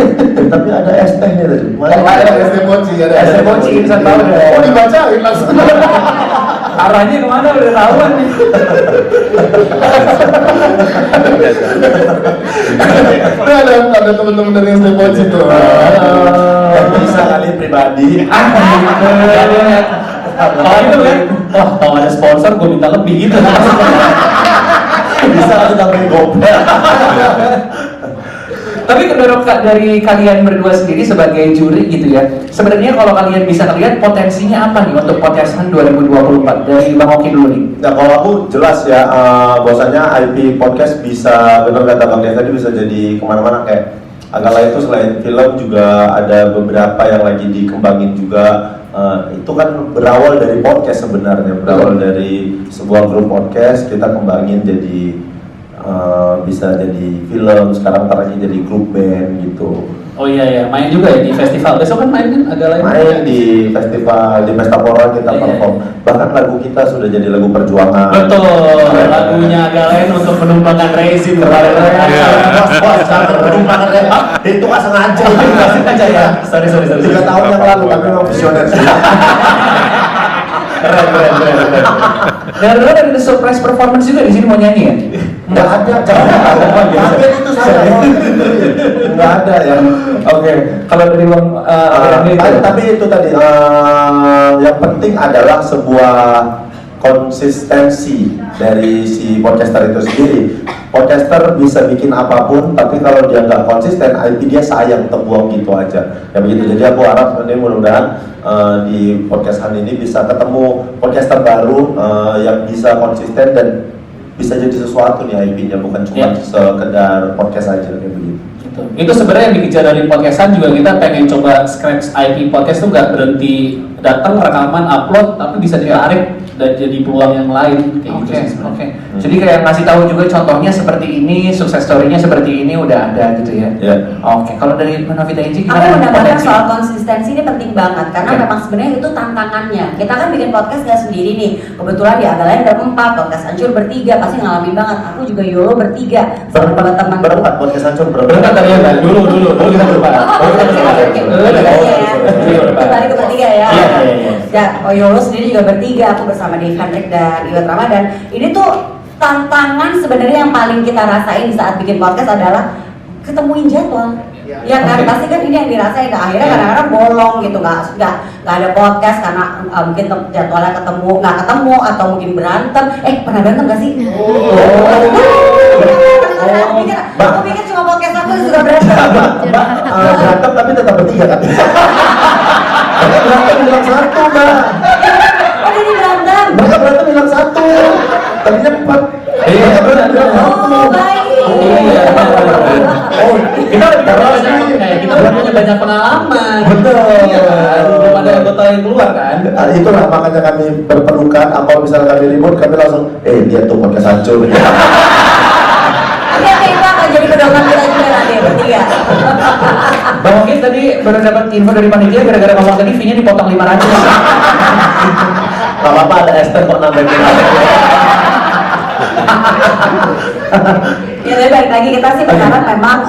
Tapi ada es tehnya tadi. Ada ST Mochi, ada ST Mochi, insan tahu deh. Oh dibacain langsung. Arahnya kemana udah tahuan nih. Ada teman-teman dari ST Mochi tuh. bisa kali pribadi. Kalau itu kan, wah kalau ada sponsor gue minta lebih gitu. Bisa kita beli gopel. Tapi menurut dari kalian berdua sendiri sebagai juri gitu ya, sebenarnya kalau kalian bisa lihat potensinya apa nih untuk podcastan 2024 dari Bang Oki dulu nih? Nah kalau aku jelas ya, bahwasanya IP podcast bisa, benar kata Bang Dian tadi, bisa jadi kemana-mana. Kayak agak lain itu selain film juga ada beberapa yang lagi dikembangin juga. Itu kan berawal dari podcast sebenarnya, berawal dari sebuah grup podcast kita kembangin jadi bisa jadi film, sekarang taranya jadi grup band gitu. Oh iya, main juga ya di festival. Besok kan main kan agak lain. Main di festival, di Pesta Pora kita perform. Bahkan lagu kita sudah jadi lagu perjuangan. Betul, lagunya agak lain untuk penumpangkan rezim kemarin. Bos, penumpangkan itu nggak sengaja. Nggak sengaja ya. Sorry. 3 tahun yang lalu, tapi memang visioner sih. Keren. Dan ada surprise performance juga di sini mau nyanyi ya? Nggak ada, jangan itu saya. Nggak ada ya. Oke, kalau dari Bang Tapi itu tadi yang penting adalah sebuah konsistensi dari si podcaster itu sendiri. Podcaster bisa bikin apapun, tapi kalau dia nggak konsisten, IP dia sayang, terbuang gitu aja. Ya begitu. Jadi aku harap ini mudah-mudahan di podcastan ini bisa ketemu podcaster baru yang bisa konsisten dan bisa jadi sesuatu nih IP-nya, bukan cuma sekedar podcast aja kayak begitu. Itu sebenarnya yang dikejar dari podcastan juga, kita pengen coba scratch IP podcast tuh nggak berhenti datang rekaman upload, tapi bisa ditarik dan jadi peluang yang lain kayak gitu sih sebenarnya. Oke. Jadi kayak ngasih tahu juga contohnya seperti ini, sukses story-nya seperti ini udah ada gitu ya. Iya. Oke, kalau dari Novita Inci Aku gimana menambahkan potensi? soal konsistensi ini penting banget karena Oke. memang sebenarnya itu tantangannya. Kita kan bikin podcast nggak sendiri nih. Kebetulan di Agalain ada 4, podcast Hancur bertiga, pasti ngalamin banget. Aku juga Yolo bertiga sama dua teman. Berempat podcast Hancur Berempat tadi ya, Mbak. Dulu kita berempat. Kembali ke bertiga ya. Iya. Ya, Yolo sendiri juga bertiga. Aku bersama Dave Hendrik dan Iwet Ramadan. Ini tuh tantangan sebenarnya yang paling kita rasain saat bikin podcast adalah ketemuin jadwal. Ya kan, pasti kan ini yang dirasain. Nah, akhirnya kadang-kadang bolong gitu, nggak ada podcast karena mungkin jadwalnya nggak ketemu atau mungkin berantem. Pernah berantem nggak sih? Aku pikir cuma podcast aku yang suka berantem. berantem tapi tetap bertiga kan? Mereka berantem bilang 1, Mbak. Oh, ini berantem. Mereka berantem bilang 1. Tadinya 4. Iya, benar. Oh, baik. Iya. Kita udah punya banyak pengalaman. Betul. Iya kan? Belum ada anggota yang keluar kan? Nah, itulah makanya kami berpelukan. Kalau misalnya kami ribut, kami langsung, lihat tuh podcast Hancur. Oke, itu akan jadi pedoman kita juga nanti bertiga. Bang Oki tadi baru dapat info dari panitia gara-gara ngomong tadi fee-nya dipotong 500. Gak apa-apa, ada Esther kok nambahin. Ya, tapi balik lagi kita sih berharap memang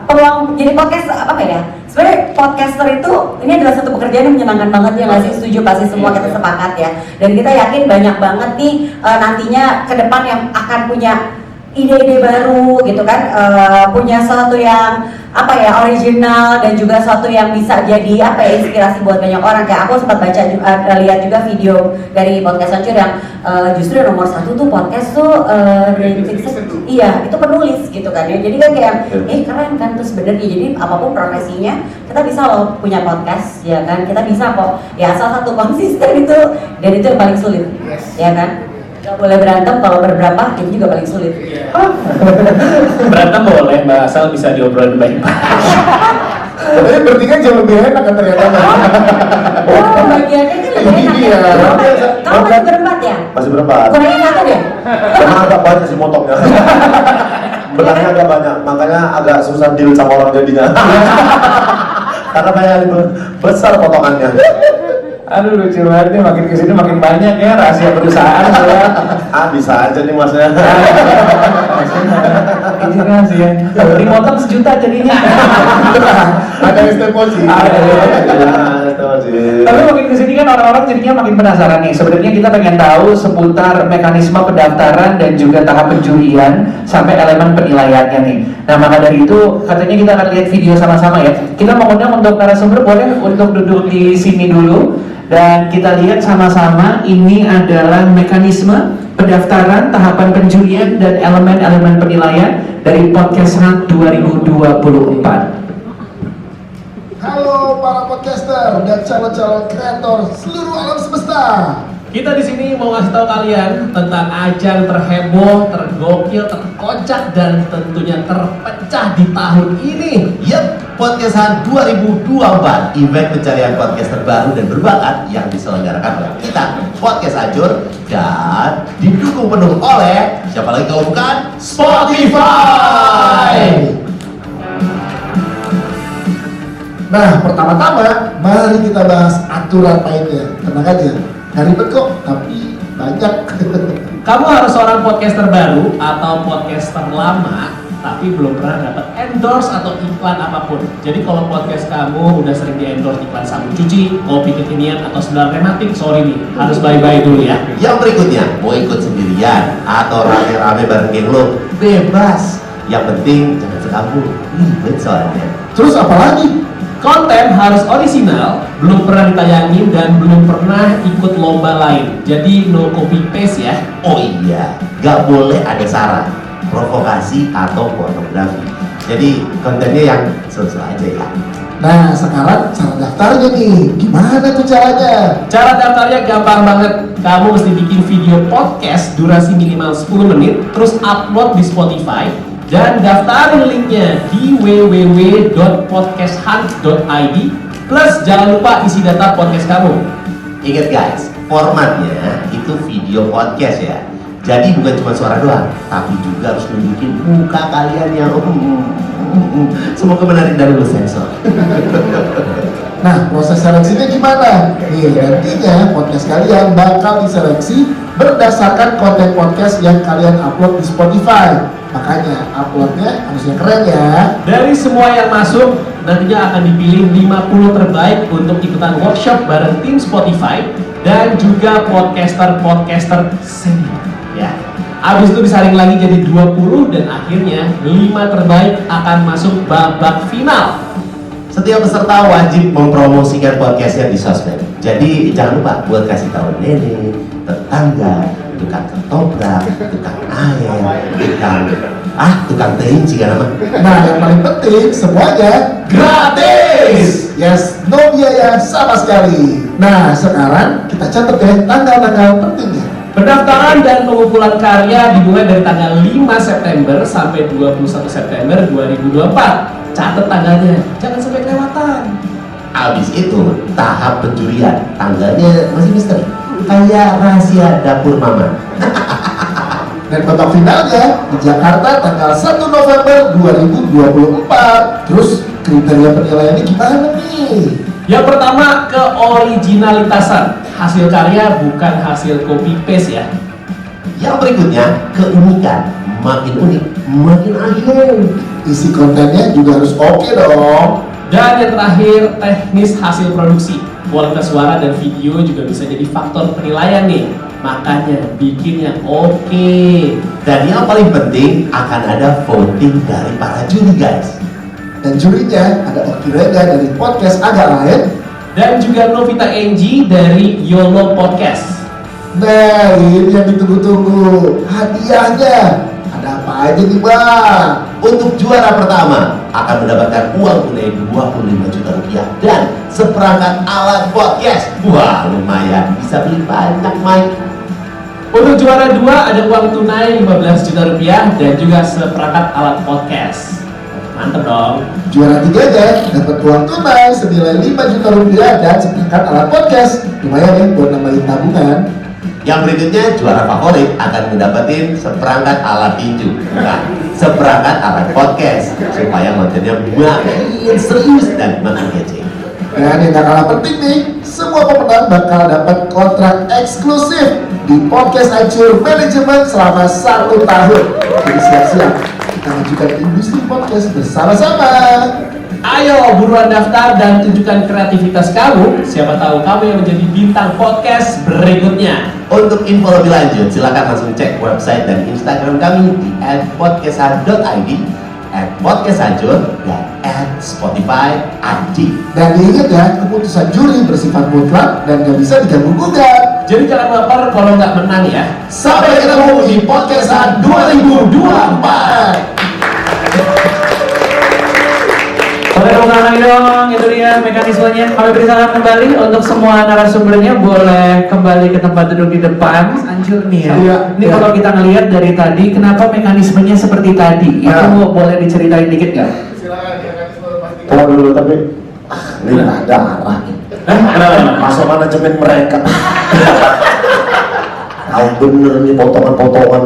peluang jadi podcast apa ya? Sebenarnya podcaster itu ini adalah satu pekerjaan yang menyenangkan banget ya, nggak sih? Setuju pasti semua kita sepakat ya. Dan kita yakin banyak banget nih nantinya ke depan yang akan punya ide-ide baru gitu kan, punya sesuatu yang apa ya, original dan juga sesuatu yang bisa jadi apa ya, inspirasi buat banyak orang. Kayak aku sempat baca lihat juga video dari podcast Hancur yang justru nomor 1 tuh podcast tuh iya itu penulis gitu kan ya. Jadi kan kayak keren kan tuh sebenarnya. Jadi apapun profesinya kita bisa loh punya podcast ya kan, kita bisa kok ya, asal satu konsisten itu, dan itu yang paling sulit ya kan. Gak boleh berantem, kalau berberapa itu juga paling sulit. Berantem boleh, Mbak, asal bisa diobrolin baik-baik. Tapi bertiga jauh lebih enak kan ternyata. Oh, pembagiannya kan lebih enak ya. Kamu masih berempat ya? Masih berempat. Kurangin 1 deh. Karena agak banyak sih motongnya. Belakangnya agak banyak, makanya agak susah deal sama orang jadinya. Karena banyak besar potongannya. Aduh lucu banget nih, makin kesini makin banyak ya rahasia perusahaan ya. Bisa aja nih masnya. Ini rahasia. Dipotong 1 juta jadinya. Ada STP sih. Ada. Betul sih. Tapi makin kesini kan orang-orang jadinya makin penasaran nih. Sebenarnya kita pengen tahu seputar mekanisme pendaftaran dan juga tahap penjurian sampai elemen penilaiannya nih. Nah maka dari itu katanya kita akan lihat video sama-sama ya. Kita mau undang untuk narasumber boleh untuk duduk di sini dulu dan kita lihat sama-sama ini adalah mekanisme pendaftaran, tahapan penjurian dan elemen-elemen penilaian dari Podcast Hunt 2024. Halo para podcaster dan calon-calon kreator seluruh alam semesta. Kita di sini mau ngasih tahu kalian tentang ajang terheboh, tergokil, terkocak dan tentunya terpecah di tahun ini. Yap, Podcast Hunt 2024, event pencarian podcast terbaru dan berbakat yang diselenggarakan oleh kita, Podcast Ajur, dan didukung penuh oleh siapa lagi kalau bukan Spotify. Nah, pertama-tama mari kita bahas aturan mainnya. Tenang aja, nggak ribet kok, tapi banyak. Kamu harus seorang podcaster baru atau podcaster lama tapi belum pernah dapat endorse atau iklan apapun. Jadi kalau podcast kamu udah sering di endorse iklan sabun cuci, kopi kekinian atau sendal rematik, sorry nih, harus bye-bye dulu ya. Yang berikutnya, mau ikut sendirian atau rame-rame bareng geng lo, bebas. Yang penting jangan sekabur, ribet soalnya. Terus apa lagi? Konten harus orisinal, belum pernah ditayangin dan belum pernah ikut lomba lain. Jadi no copy paste ya. Oh iya, gak boleh ada sara, provokasi atau pornografi. Jadi kontennya yang sesuai aja ya. Nah, sekarang cara daftarnya nih, gimana tuh caranya? Cara daftarnya gampang banget. Kamu mesti bikin video podcast durasi minimal 10 menit, terus upload di Spotify, dan daftarin linknya di www.podcasthunt.id. Plus jangan lupa isi data podcast kamu. Ingat guys, formatnya itu video podcast ya. Jadi bukan cuma suara doang, tapi juga harus nunjukin muka kalian yang semoga menarik dari lu sensor. Nah, proses seleksinya gimana? Nih, nantinya podcast kalian bakal diseleksi berdasarkan konten podcast yang kalian upload di Spotify. Makanya uploadnya harusnya keren ya. Dari semua yang masuk, nantinya akan dipilih 50 terbaik untuk ikutan workshop bareng tim Spotify dan juga podcaster-podcaster senior. Ya. Abis itu disaring lagi jadi 20 dan akhirnya 5 terbaik akan masuk babak final. Setiap peserta wajib mempromosikan podcastnya di sosmed. Jadi jangan lupa buat kasih tahu nenek, tetangga, tukang ketoprak, tukang air, tukang teing juga nama. Nah, yang paling penting semuanya Gratis! yes, no biaya sama sekali. Nah, sekarang kita catat ya tanggal-tanggal pentingnya. Pendaftaran dan pengumpulan karya dimulai dari tanggal 5 September sampai 21 September 2024. Catat tanggalnya, jangan sampai kelewatan. Abis itu tahap penjurian, tanggalnya masih misteri, kayak rahasia dapur mama. Dan babak finalnya di Jakarta tanggal 1 November 2024. Terus kriteria penilaiannya gimana nih? Yang pertama, keoriginalitasan. Hasil karya bukan hasil copy paste ya. Yang berikutnya, keunikan, makin unik, makin aneh. Isi kontennya juga harus oke dong. Dan yang terakhir, teknis hasil produksi. Kualitas suara dan video juga bisa jadi faktor penilaian nih. Makanya bikin yang oke. Dan yang paling penting akan ada voting dari para juri guys. Dan jurinya ada Oki Reda dari podcast agak lain. Dan juga Novita Enji dari YOLO Podcast. Nah, ini yang ditunggu-tunggu, hadiahnya. Ada apa aja nih bang? Untuk juara pertama akan mendapatkan uang tunai 25 juta rupiah dan seperangkat alat podcast. Wah, lumayan, bisa beli banyak mic. Untuk juara 2 ada uang tunai 15 juta rupiah dan juga seperangkat alat podcast. Mantep dong. Juara 3 aja dapat uang tunai senilai 5 juta rupiah dan seperangkat alat podcast. Lumayan ya buat nambahin tabungan. Yang berikutnya juara favorit akan mendapatkan seperangkat alat tinju, seperangkat alat podcast supaya kontennya makin serius dan makin kece. Dan yang gak kalah penting nih, semua pemenang bakal dapat kontrak eksklusif di Podcast Hancur Manajemen selama 1 tahun. Jadi siap-siap kita majukan industri podcast bersama-sama. Ayo buruan daftar dan tunjukkan kreativitas kamu. Siapa tahu kamu yang menjadi bintang podcast berikutnya. Untuk info lebih lanjut, silakan langsung cek website dan Instagram kami di @podcasthub.id, @podcasthancur, dan @spotify.id. Dan diingat ya, keputusan juri bersifat mutlak dan gak bisa diganggu-gugat. Jadi jangan lapar kalau nggak menang ya. Sampai ketemu di Podcastan 2024. Oke, tepuk tangan lagi dong, itu dia mekanismenya. Kami persilakan kembali untuk semua narasumbernya boleh kembali ke tempat duduk di depan. Hancur nih ya. Iya, Ini iya. kalau kita ngelihat dari tadi, kenapa mekanismenya seperti tadi? Ya. Itu boleh diceritain dikit nggak? Tunggu dulu, tapi ini nggak ada arah. Masuk manajemen mereka. Tahu bener nih potongan-potongan.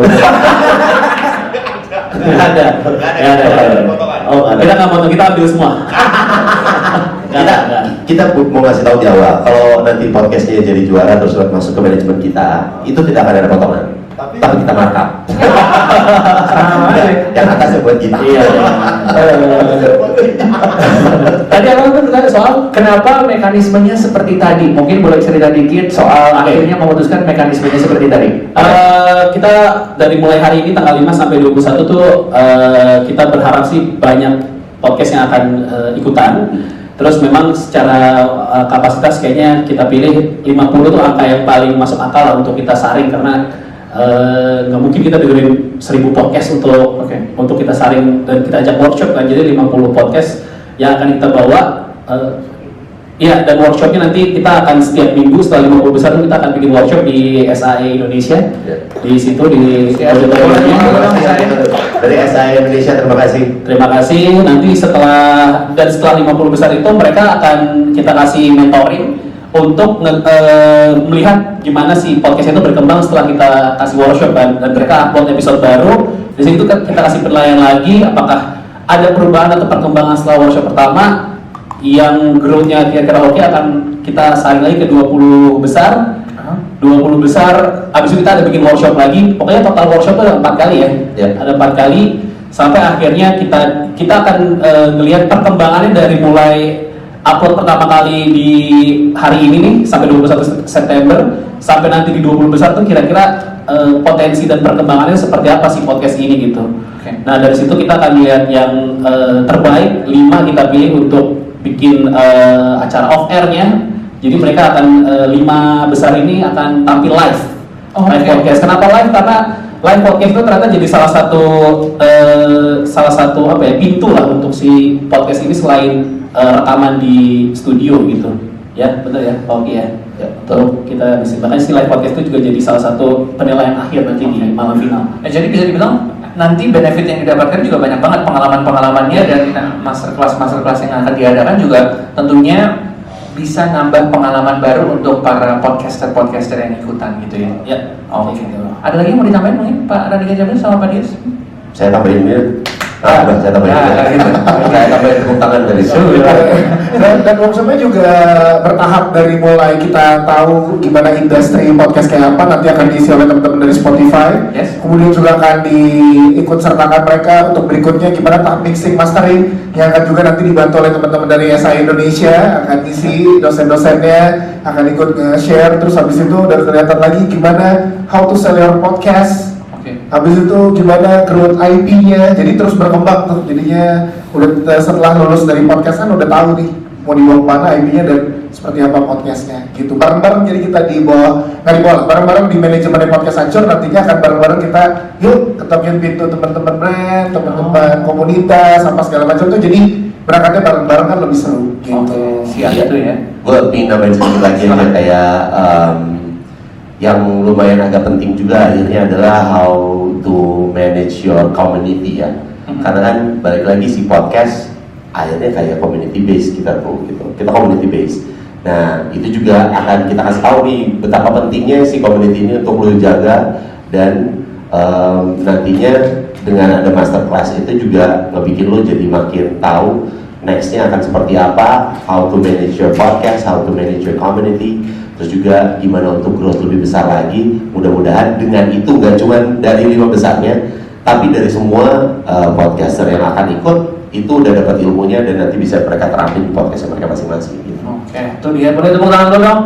Nggak ada. Oh, kita nggak potong, kita ambil semua. Kita mau ngasih tahu di awal, kalau nanti podcastnya jadi juara terus masuk ke manajemen kita, itu tidak akan ada potongan, tapi kita markup. Yang atasnya buat kita. Iya. Tadi aku kan bertanya soal kenapa mekanismenya seperti tadi. Mungkin boleh cerita dikit soal akhirnya memutuskan mekanismenya seperti tadi. Kita dari mulai hari ini tanggal 5 sampai 21 tuh kita berharap sih banyak podcast yang akan ikutan. Terus memang secara kapasitas kayaknya kita pilih 50 tuh angka yang paling masuk akal lah untuk kita saring, karena nggak mungkin kita dengerin 1000 podcast untuk kita saring dan kita ajak workshop kan. Jadi 50 podcast yang akan kita bawa. Iya, dan workshopnya nanti kita akan setiap minggu setelah 50 besar kita akan bikin workshop di SAE Indonesia. Di situ di auditoriumnya. Dari SAE Indonesia, terima kasih. Terima kasih. Nanti setelah 50 besar itu mereka akan kita kasih mentoring untuk melihat gimana sih podcast itu berkembang setelah kita kasih workshop kan. Dan mereka upload episode baru. Di situ kita kasih penilaian lagi apakah ada perubahan atau perkembangan setelah workshop pertama. Yang growth-nya kira-kira oke akan kita saring lagi ke 20 besar. 20 besar, habis itu kita ada bikin workshop lagi. Pokoknya total workshop itu ada 4 kali ya. Ada 4 kali sampai akhirnya kita akan melihat perkembangannya dari mulai upload pertama kali di hari ini nih sampai 21 September sampai nanti di 20 besar tuh kira-kira potensi dan perkembangannya seperti apa sih podcast ini gitu. Nah, dari situ kita akan lihat yang terbaik 5 kita pilih untuk bikin acara off air-nya. Jadi mereka akan 5 besar ini akan tampil live. Live podcast. Kenapa live? Karena live podcast itu ternyata jadi salah satu apa ya, pintu lah untuk si podcast ini selain rekaman di studio gitu. Ya, betul ya, Pak Oki ya. Betul. Kita bisa bahkan si live podcast itu juga jadi salah satu penilaian akhir nanti di malam final. Jadi bisa dibilang nanti benefit yang didapatkan juga banyak banget, pengalaman-pengalamannya dan masterclass yang akan diadakan juga tentunya bisa nambah pengalaman baru untuk para podcaster yang ikutan gitu ya. Ya. Oke. Ada lagi yang mau ditambahin mungkin Pak Radika Jamil sama Pak Dias? Saya tambahin ini. Saya tambahin. Saya tambahin tepuk tangan dari sini. Dan workshopnya juga bertahap dari mulai kita tahu gimana industri podcast kayak apa, nanti akan diisi oleh teman-teman dari Spotify. Yes. Kemudian juga akan diikut sertakan mereka untuk berikutnya gimana tahap mixing mastering yang akan juga nanti dibantu oleh teman-teman dari SAE Indonesia, akan isi dosen-dosennya akan ikut nge-share. Terus habis itu udah kelihatan lagi gimana how to sell your podcast. Habis itu gimana growth IP-nya, jadi terus berkembang tuh. Jadinya udah setelah lulus dari podcast kan udah tahu nih mau dibawa kemana IP-nya dan seperti apa podcastnya gitu. Bareng-bareng jadi kita bareng-bareng di manajemen podcast Hancur. Nantinya akan bareng-bareng kita yuk ketemuin pintu teman-teman brand, teman-teman komunitas, apa segala macam tuh. Jadi berangkatnya bareng-bareng kan lebih seru gitu. Siap itu ya. Gue ingin nambahin sedikit lagi aja kayak yang lumayan agak penting juga akhirnya adalah how to manage your community ya. Karena kan balik lagi si podcast akhirnya kayak community base kita tuh gitu. Kita community base. Nah, itu juga akan kita kasih tahu nih betapa pentingnya si community ini untuk lo jaga, dan nantinya dengan ada masterclass itu juga ngebikin lo jadi makin tahu nextnya akan seperti apa, how to manage your podcast, how to manage your community, terus juga gimana untuk growth lebih besar lagi. Mudah-mudahan dengan itu nggak cuma dari 5 besarnya, tapi dari semua podcaster yang akan ikut itu udah dapat ilmunya dan nanti bisa mereka terapin di podcast mereka masing-masing gitu. Oke, itu dia. Boleh tepuk tangan dulu dong.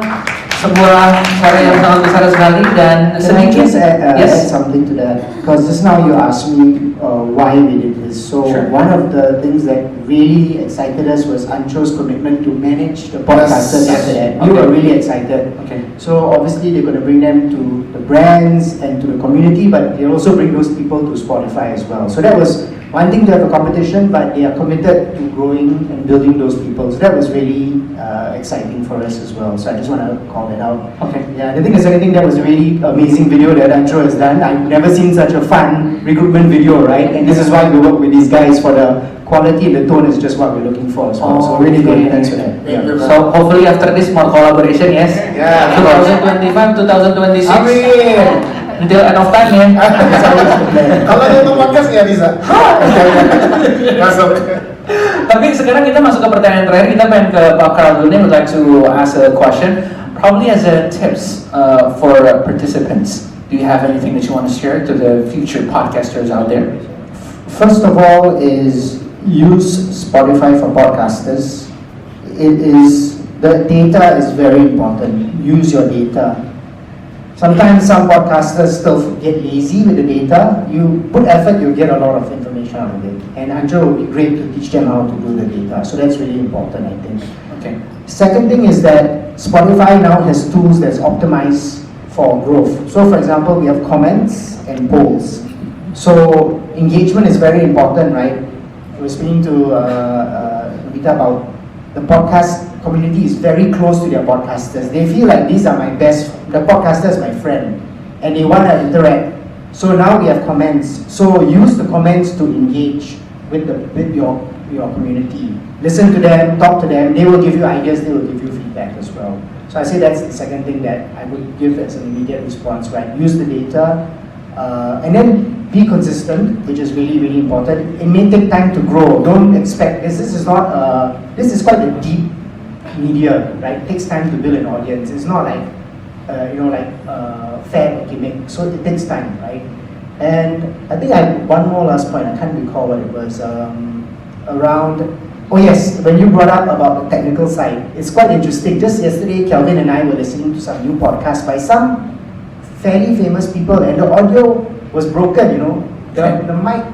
Sebuah karya yang sangat besar sekali dan Can I sedikit. just add Yes. something to that? Because just now you asked me why we did this. So Sure. one of the things that really excited us was Ancho's commitment to manage the podcasters Yes. after that. Okay. We were really excited. Okay. So obviously they're going to bring them to the brands and to the community, but they'll also bring those people to Spotify as well. So that was one thing to have a competition, but they are committed to growing and building those people. So that was really exciting for us as well. So I just want to call that out. Okay. Yeah, I think the second thing that was a really amazing video that Ancho has done. I've never seen such a fun recruitment video, right? And this is why we work with these guys for the quality and the tone is just what we're looking for as well. So really good, thanks for that. Yeah. So hopefully after this more collaboration, yes. Yeah. 2025, 2026. Amin. Until end of time ya. Kalau dia untuk podcast nggak bisa. Masuk. Tapi sekarang kita masuk ke pertanyaan terakhir. Kita pengen ke Pak Carl dulu nih. Would like to ask a question, probably as a tips for participants. Do you have anything that you want to share to the future podcasters out there? First of all is use Spotify for podcasters. The data is very important. Use your data. Sometimes some podcasters still get lazy with the data. You put effort, you get a lot of information out of it. And Andrew will be great to teach them how to do the data. So that's really important, I think. Okay. Second thing is that Spotify now has tools that's optimized for growth. So for example, we have comments and polls. So engagement is very important, right? I was speaking to Nobita about the podcast community is very close to their podcasters. They feel like these are the podcaster is my friend, and they want to interact. So now we have comments. So use the comments to engage with your community. Listen to them, talk to them. They will give you ideas. They will give you feedback as well. So I say that's the second thing that I would give as an immediate response. Right? Use the data, and then be consistent, which is really, really important. It may take time to grow. Don't expect this. This is quite a deep media, right? It takes time to build an audience. It's not like, fad or gimmick. So it takes time, right? And I think I have one more last point. I can't recall what it was. Oh yes, when you brought up about the technical side, it's quite interesting. Just yesterday, Kelvin and I were listening to some new podcasts by some fairly famous people, and the audio was broken, the mic,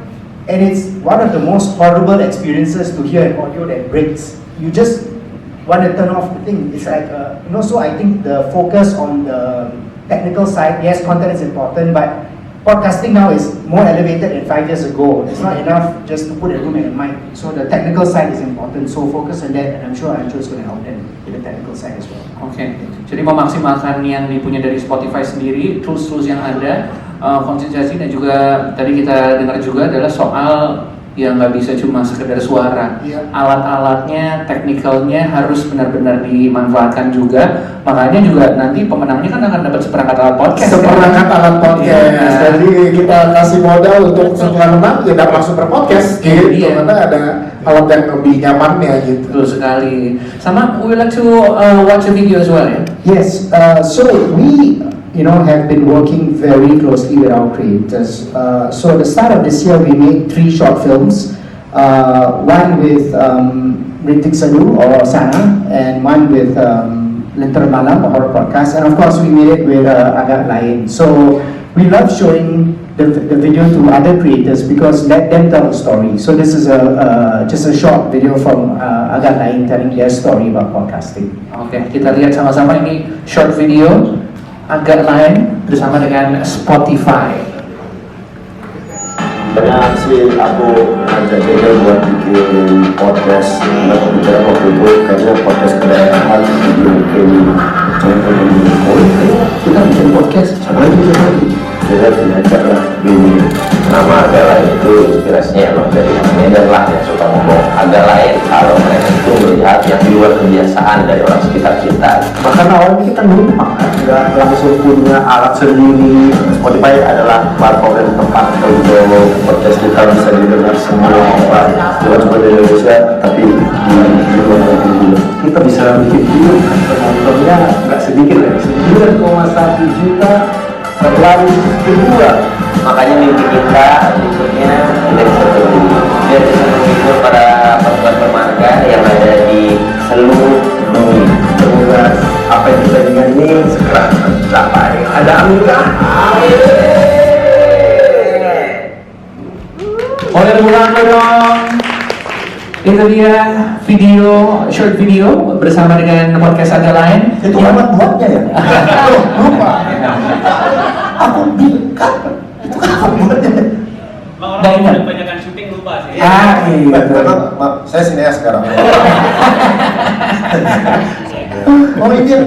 and it's one of the most horrible experiences to hear an audio that breaks. You just want to turn off the thing. It's like, so I think the focus on the technical side, yes, content is important, but podcasting now is more elevated than 5 years ago. It's not enough just to put a room and a mic. So the technical side is important, so focus on that, and I'm sure Andrew is going to help them with the technical side as well. Oke, jadi memaksimalkan yang dipunya dari Spotify sendiri, tools-tools yang ada, konsentrasi, dan juga tadi kita dengar juga adalah soal yang nggak bisa cuma sekedar suara. Iya. Alat-alatnya, teknikalnya harus benar-benar dimanfaatkan juga. Makanya juga nanti pemenangnya kan akan dapat seperangkat alat podcast. Seperangkat alat podcast. Iya. Jadi kita kasih modal untuk setelah menang ya dapat super podcast gitu. Iya. Karena ada alat yang lebih nyamannya gitu. Betul sekali. Sama, we would like to watch a video as well ya. Yes, so we have been working very closely with our creators. So at the start of this year, we made 3 short films. One with Ritik Sadu or Sana, and one with Lentera Malam, a horror podcast, and of course we made it with Agak Lain. So we love showing the video to other creators because let them tell a story. So this is just a short video from Agak Lain telling their story about podcasting. Oke, kita lihat sama-sama ini short video Agak Lain bersama dengan Spotify. Banyak sih aku ngajak dia buat bikin podcast. Aku bicara waktu itu karena podcast kedaerahan belum kayak contohnya kita bikin podcast sama aja lagi. Jadi diajak lah gini. nama Agak Lain itu inspirasinya emang dari Medan lah yang suka ngomong agak lain kalau mereka itu melihat yang di luar kebiasaan dari orang sekitar kita. Bahkan awalnya kita numpang kan, nggak langsung punya alat sendiri. Spotify adalah platform yang tepat untuk podcast kita bisa didengar semua orang, bukan cuma di Indonesia tapi di luar negeri. Kita bisa bikin video kan, penontonnya nggak sedikit lagi, 9,1 juta terlalu kedua. Makanya mimpi kita berikutnya kita bisa berburu, biar bisa menghibur para penonton marga yang ada di seluruh dunia. Semoga apa yang kita inginkan ini segera tercapai. Ada amin kah? Boleh ulang dong. Itu dia short video bersama dengan podcast Agak Lain. Itu Muhammad buatnya ya? Lupa. Aku bilang itu kapan buatnya? Nggak ingat. Kebanyakan syuting lupa sih. Iya. Maaf, saya sineas sekarang. Oh ini ya.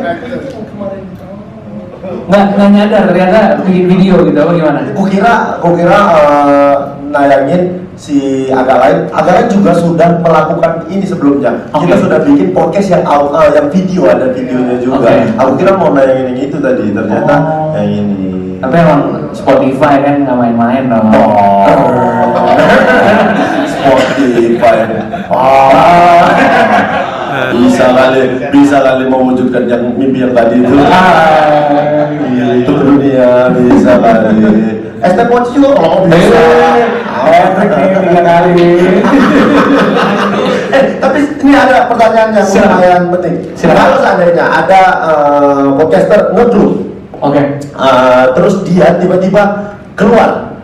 Nggak nyadar ternyata bikin video gitu apa gimana? Kukira nayangin si Agak Lain juga sudah melakukan ini sebelumnya. Kita sudah bikin podcast yang video, ada videonya juga. Aku kira mau nayangin yang itu tadi, ternyata yang ini. Tapi emang Spotify kan nggak main-main dong. Spotify. Bisa kali mewujudkan yang mimpi yang tadi itu. Itu dunia bisa kali. ST Watch juga kalau bisa. Patrick nih 3 kali. Tapi ini ada pertanyaan yang lumayan penting. Kalau seandainya ada podcaster nge-group, terus dia tiba-tiba keluar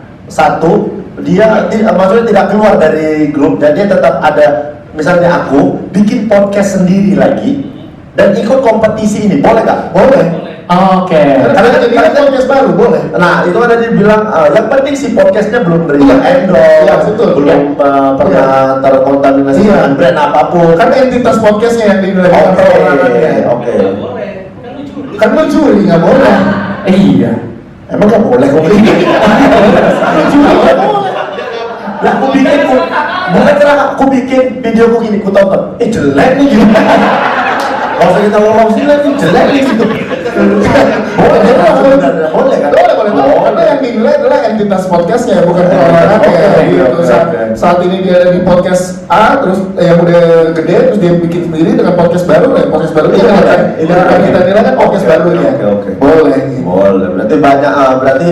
maksudnya tidak keluar dari grup dan dia tetap ada, misalnya aku bikin podcast sendiri lagi dan ikut kompetisi ini, boleh nggak? Boleh. Karena jadi podcast baru boleh. Nah itu kan tadi bilang yang penting si podcastnya belum berikan endorse, belum pernah terkontaminasi dengan brand apapun. Kan entitas podcastnya yang dilakukan perorangannya. Kan mencuri nggak boleh. Iya. Emang nggak boleh kok bikin? Mencuri nggak boleh. Lah aku bikin, bukan cerah aku bikin videoku gini, ku tonton, jelek nih gitu. Kalau usah kita ngomong sih lagi jelek nih gitu. Boleh kan? Boleh. Karena yang dinilai adalah entitas podcastnya, bukan perorangannya. Saat ini dia ada di podcast A, terus yang udah gede, terus dia bikin sendiri dengan podcast baru, podcast baru dia akan kita nilai kan podcast barunya. Boleh. Berarti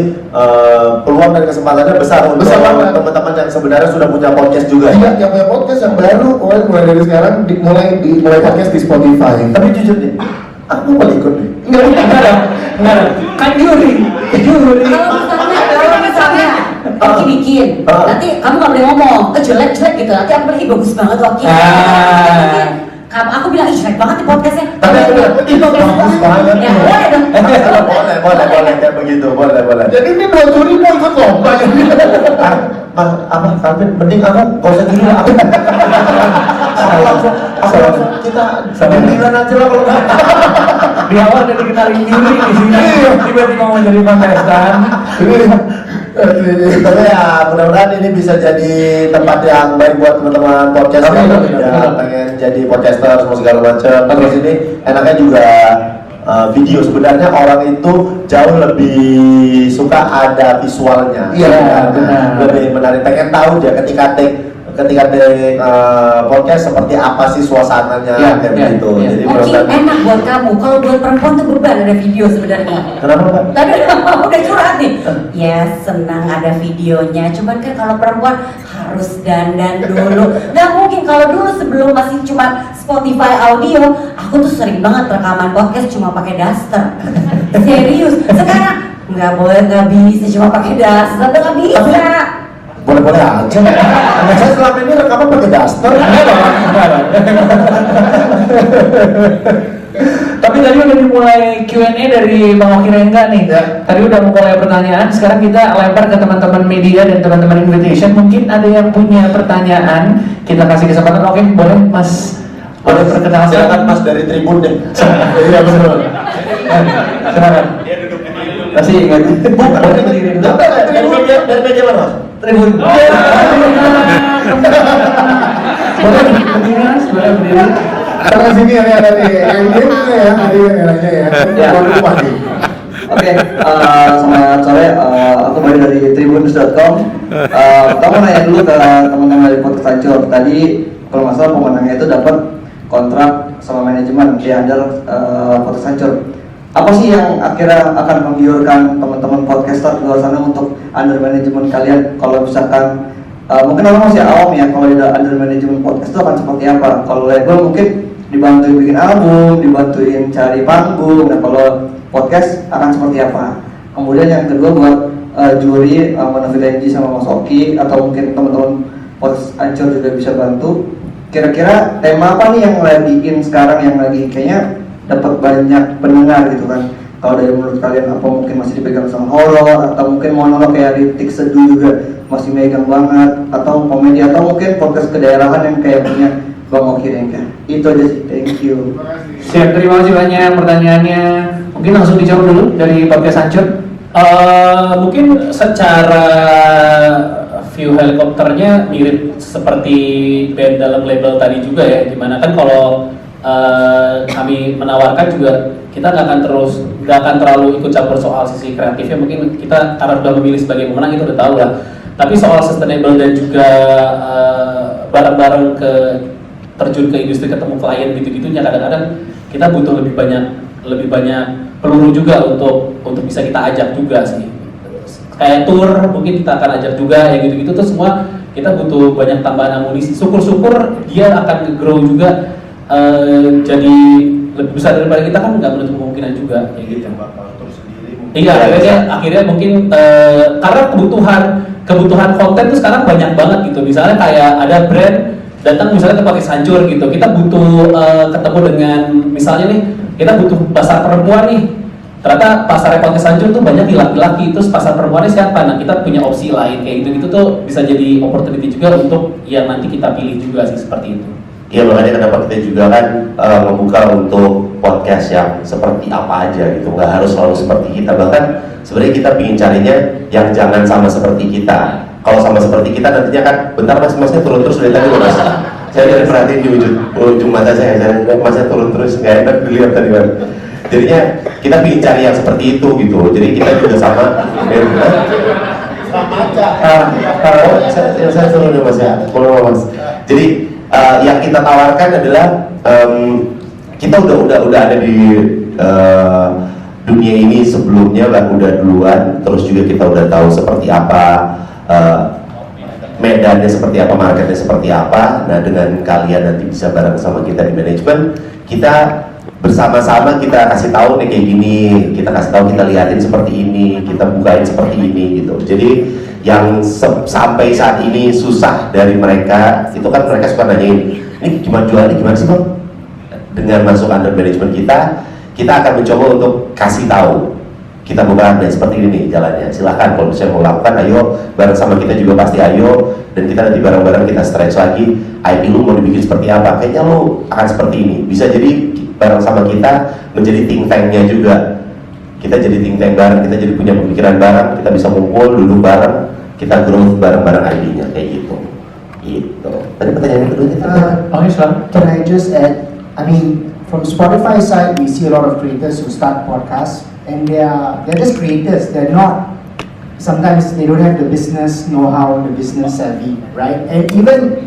peluang dan kesempatannya besar untuk teman-teman yang sebenarnya sudah punya podcast juga. Iya, yang punya podcast yang baru, mulai dari sekarang mulai podcast di Spotify. Tapi jujur nih, aku boleh ikut nih. Enggak. Kan juri. Kalau misalnya Oki bikin, nanti kamu nggak boleh ngomong, jelek gitu. Nanti aku bilang, bagus banget Oki. Aku bilang, jelek banget di podcastnya. Tapi aku bilang, bagus banget. Ya boleh dong. Boleh kayak begitu, boleh. Jadi ini 2 juri mau ikut lomba ya? Tapi mending aku gak usah dulu lah. Aku langsung kita bimbingan aja lah kalau Di awal udah dikenalin juri di sini. Tiba-tiba mau jadi kontestan. Tapi ya mudah-mudahan ini bisa jadi tempat yang baik buat teman-teman podcast yang pengen jadi podcaster semua segala macam. Terus ini enaknya juga video, sebenarnya orang itu jauh lebih suka ada visualnya. Iya, benar. Lebih menarik, pengen tahu dia ketika take podcast seperti apa sih suasananya kayak begitu. Jadi Oki, enak buat kamu. Kalau buat perempuan tuh beban ada video sebenarnya. Kenapa Pak? Tapi udah curhat nih. Ya senang ada videonya. Cuman kan kalau perempuan harus dandan dulu. Nggak mungkin kalau dulu sebelum masih cuma Spotify audio, aku tuh sering banget rekaman podcast cuma pakai daster. Serius. Sekarang nggak boleh, nggak bisa cuma pakai daster, nggak bisa. Boleh-boleh aja. Karena saya selama ini rekaman pakai daster. Tapi tadi udah dimulai Q&A dari Bang Oki Rengga nih. Tadi udah mulai pertanyaan, sekarang kita lempar ke teman-teman media dan teman-teman invitation. Mungkin ada yang punya pertanyaan, kita kasih kesempatan. Oke, boleh Mas. Boleh perkenalan. Silakan Mas dari Tribun deh. Iya betul. Silakan. Dia duduk di Masih ingat? Bukan dari media mana mas? Tribun. Boleh berdiri Mas, boleh berdiri. Karena sini yang ada nih, yang ini ya, hari yang nanya ya. Ya. Tuan rumah nih. Oke, selamat sore. Aku Bari dari tribunnews.com. Kita mau nanya dulu ke teman-teman dari Podcast Hancur. Tadi kalau nggak salah pemenangnya itu dapat kontrak sama manajemen di under Podcast Hancur. Apa sih yang akhirnya akan menggiurkan teman-teman podcaster di luar sana untuk under manajemen kalian? Kalau misalkan mungkin orang masih awam ya, kalau di under manajemen podcast itu akan seperti apa? Kalau label mungkin dibantuin bikin album, dibantuin cari panggung. Nah kalau podcast akan seperti apa? Kemudian yang kedua buat juri Nafi Lenji sama Mas Oki atau mungkin teman-teman Podcast Hancur juga bisa bantu. Kira-kira tema apa nih yang lagi in sekarang, yang lagi kayaknya dapat banyak pendengar gitu kan? Kalau dari menurut kalian apa mungkin masih dipegang sama horor atau mungkin monolog kayak Ritik Seduh juga masih megang banget, atau komedi, atau mungkin podcast kedaerahan yang kayak punya Bang Oki Rengga. Itu aja sih, thank you. Siap, terima kasih banyak pertanyaannya. Mungkin langsung dijawab dulu dari Podcast Hancur. Mungkin secara view helikopternya mirip seperti band dalam label tadi juga ya, dimana kan kalau kami menawarkan juga kita nggak akan terlalu ikut campur soal sisi kreatifnya. Mungkin kita karena sudah memilih sebagai pemenang itu udah tahu lah. Tapi soal sustainable dan juga bareng-bareng terjun ke industri, ketemu klien gitu-gitunya, kadang-kadang kita butuh lebih banyak peluru juga untuk bisa kita ajak juga sih. Kayak tour mungkin kita akan ajak juga, yang gitu-gitu tuh semua kita butuh banyak tambahan amunisi. Syukur-syukur dia akan grow juga. Jadi lebih besar daripada kita kan nggak menutup kemungkinan juga kayak gitu. Iya, akhirnya mungkin karena kebutuhan konten tuh sekarang banyak banget gitu. Misalnya kayak ada brand datang misalnya ke Podcast Hancur gitu, kita butuh ketemu dengan misalnya nih kita butuh pasar perempuan nih. Ternyata pasar Podcast Hancur tuh banyak di laki-laki, terus pasar perempuannya siapa? Nah kita punya opsi lain kayak gitu tuh bisa jadi opportunity juga untuk yang nanti kita pilih juga sih seperti itu. Iya, makanya kenapa kita juga kan membuka untuk podcast yang seperti apa aja gitu, nggak harus selalu seperti kita. Bahkan sebenarnya kita ingin carinya yang jangan sama seperti kita. Kalau sama seperti kita nantinya kan, bentar masnya turun terus dari tadi mas. Saya jadi perhatiin di ujung mata saya masnya turun terus, nggak enak dilihat tadi kan. Jadinya kita ingin cari yang seperti itu gitu. Jadi kita juga sama. Saya turun ya mas ya, kalau mas. Jadi yang kita tawarkan adalah kita udah ada di dunia ini sebelumnya, udah duluan, terus juga kita udah tahu seperti apa medannya, seperti apa marketnya, seperti apa. Nah dengan kalian nanti bisa bareng sama kita di manajemen, kita bersama-sama kita kasih tahu nih kayak gini, kita kasih tahu, kita liatin seperti ini, kita bukain seperti ini gitu. Jadi yang sampai saat ini susah dari mereka itu kan mereka suka nanyain, ini gimana jualnya, gimana sih bang? Dengan masuk under management kita akan mencoba untuk kasih tahu, kita buka dan seperti ini nih jalannya. Silahkan kalau misalnya mau lakukan, ayo bareng sama kita juga pasti ayo, dan kita nanti bareng-bareng kita stretch lagi. IP lu mau dibikin seperti apa? Kayaknya lu akan seperti ini. Bisa jadi bareng sama kita menjadi think tank-nya juga. Kita jadi think tank bareng, kita jadi punya pemikiran bareng, kita bisa ngumpul, duduk bareng, kita growth bareng-bareng ID-nya kayak gitu. Gitu. Tadi pertanyaan kedua kita. Can I just add? I mean, from Spotify side, we see a lot of creators who start podcasts, and they're just creators. They're not. Sometimes they don't have the business know-how, the business savvy, right? And even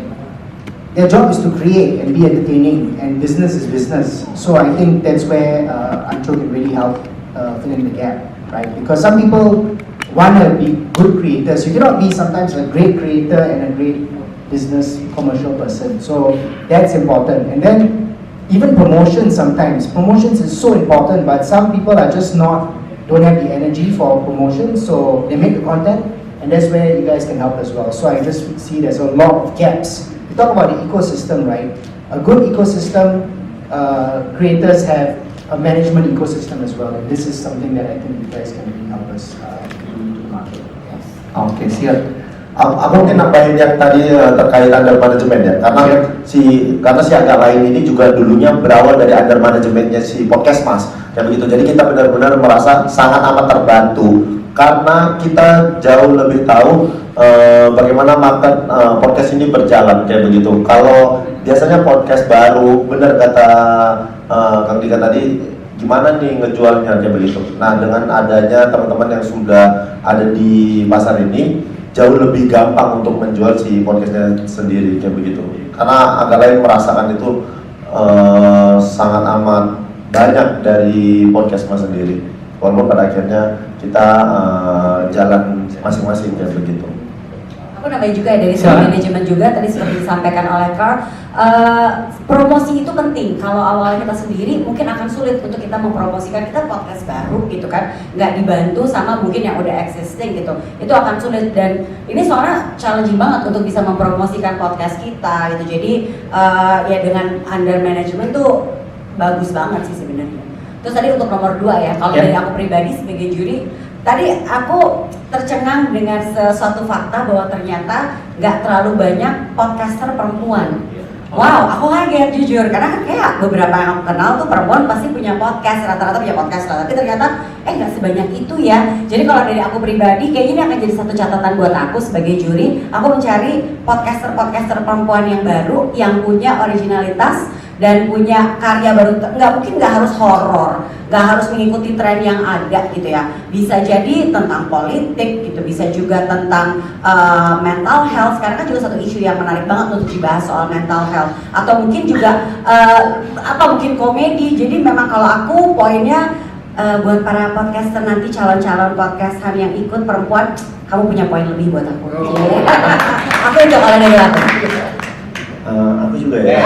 their job is to create and be entertaining, and business is business. So I think that's where Ancho can really help fill in the gap, right? Because some people want to be good creators. You cannot be sometimes a great creator and a great business commercial person. So that's important. And then even promotion sometimes. Promotions is so important, but some people are just don't have the energy for promotion, so they make the content, and that's where you guys can help as well. So I just see there's a lot of gaps. We talk about the ecosystem, right? A good ecosystem, creators have a management ecosystem as well, and this is something that I think you guys can really help us do to the market. Yes. Oke, siap. Aku mungkin nambahin yang tadi terkait under manajemen ya, karena si agak lain ini juga dulunya berawal dari under manajemennya si podcast mas. kayak begitu. Jadi kita benar-benar merasa sangat amat terbantu karena kita jauh lebih tahu bagaimana market podcast ini berjalan kayak begitu. Kalau biasanya podcast baru, benar kata Kang Dika tadi, gimana nih ngejualnya kayak begitu. Nah, dengan adanya teman-teman yang sudah ada di pasar ini, jauh lebih gampang untuk menjual si podcastnya sendiri kayak begitu. Karena agak lain merasakan itu sangat amat banyak dari podcast mas sendiri. Walaupun pada akhirnya kita jalan masing-masing kayak begitu. Aku nambahin juga ya, dari segi manajemen juga tadi seperti disampaikan oleh Carl, promosi itu penting. Kalau awalnya kita sendiri mungkin akan sulit untuk kita mempromosikan kita podcast baru gitu kan, nggak dibantu sama mungkin yang udah existing gitu, itu akan sulit. Dan ini soalnya challenging banget untuk bisa mempromosikan podcast kita gitu. Jadi ya dengan under management tuh bagus banget sih sebenarnya. Terus tadi untuk nomor 2 ya, kalau dari aku pribadi sebagai juri, tadi aku tercengang dengan sesuatu fakta bahwa ternyata nggak terlalu banyak podcaster perempuan. Wow, aku kaget jujur, karena kan kayak beberapa yang aku kenal tuh perempuan pasti punya podcast, rata-rata punya podcast lah. Tapi ternyata nggak sebanyak itu ya. Jadi kalau dari aku pribadi, kayaknya ini akan jadi satu catatan buat aku sebagai juri. Aku mencari podcaster perempuan yang baru, yang punya originalitas dan punya karya baru. Nggak harus horor, nggak harus mengikuti tren yang ada gitu ya. Bisa jadi tentang politik gitu, bisa juga tentang mental health. Karena kan juga satu isu yang menarik banget untuk dibahas soal mental health. Atau mungkin juga mungkin komedi. Jadi memang kalau aku poinnya buat para podcaster nanti, calon-calon podcaster yang ikut perempuan, kamu punya poin lebih buat aku. Aku itu kalau dari aku. Aku juga ya.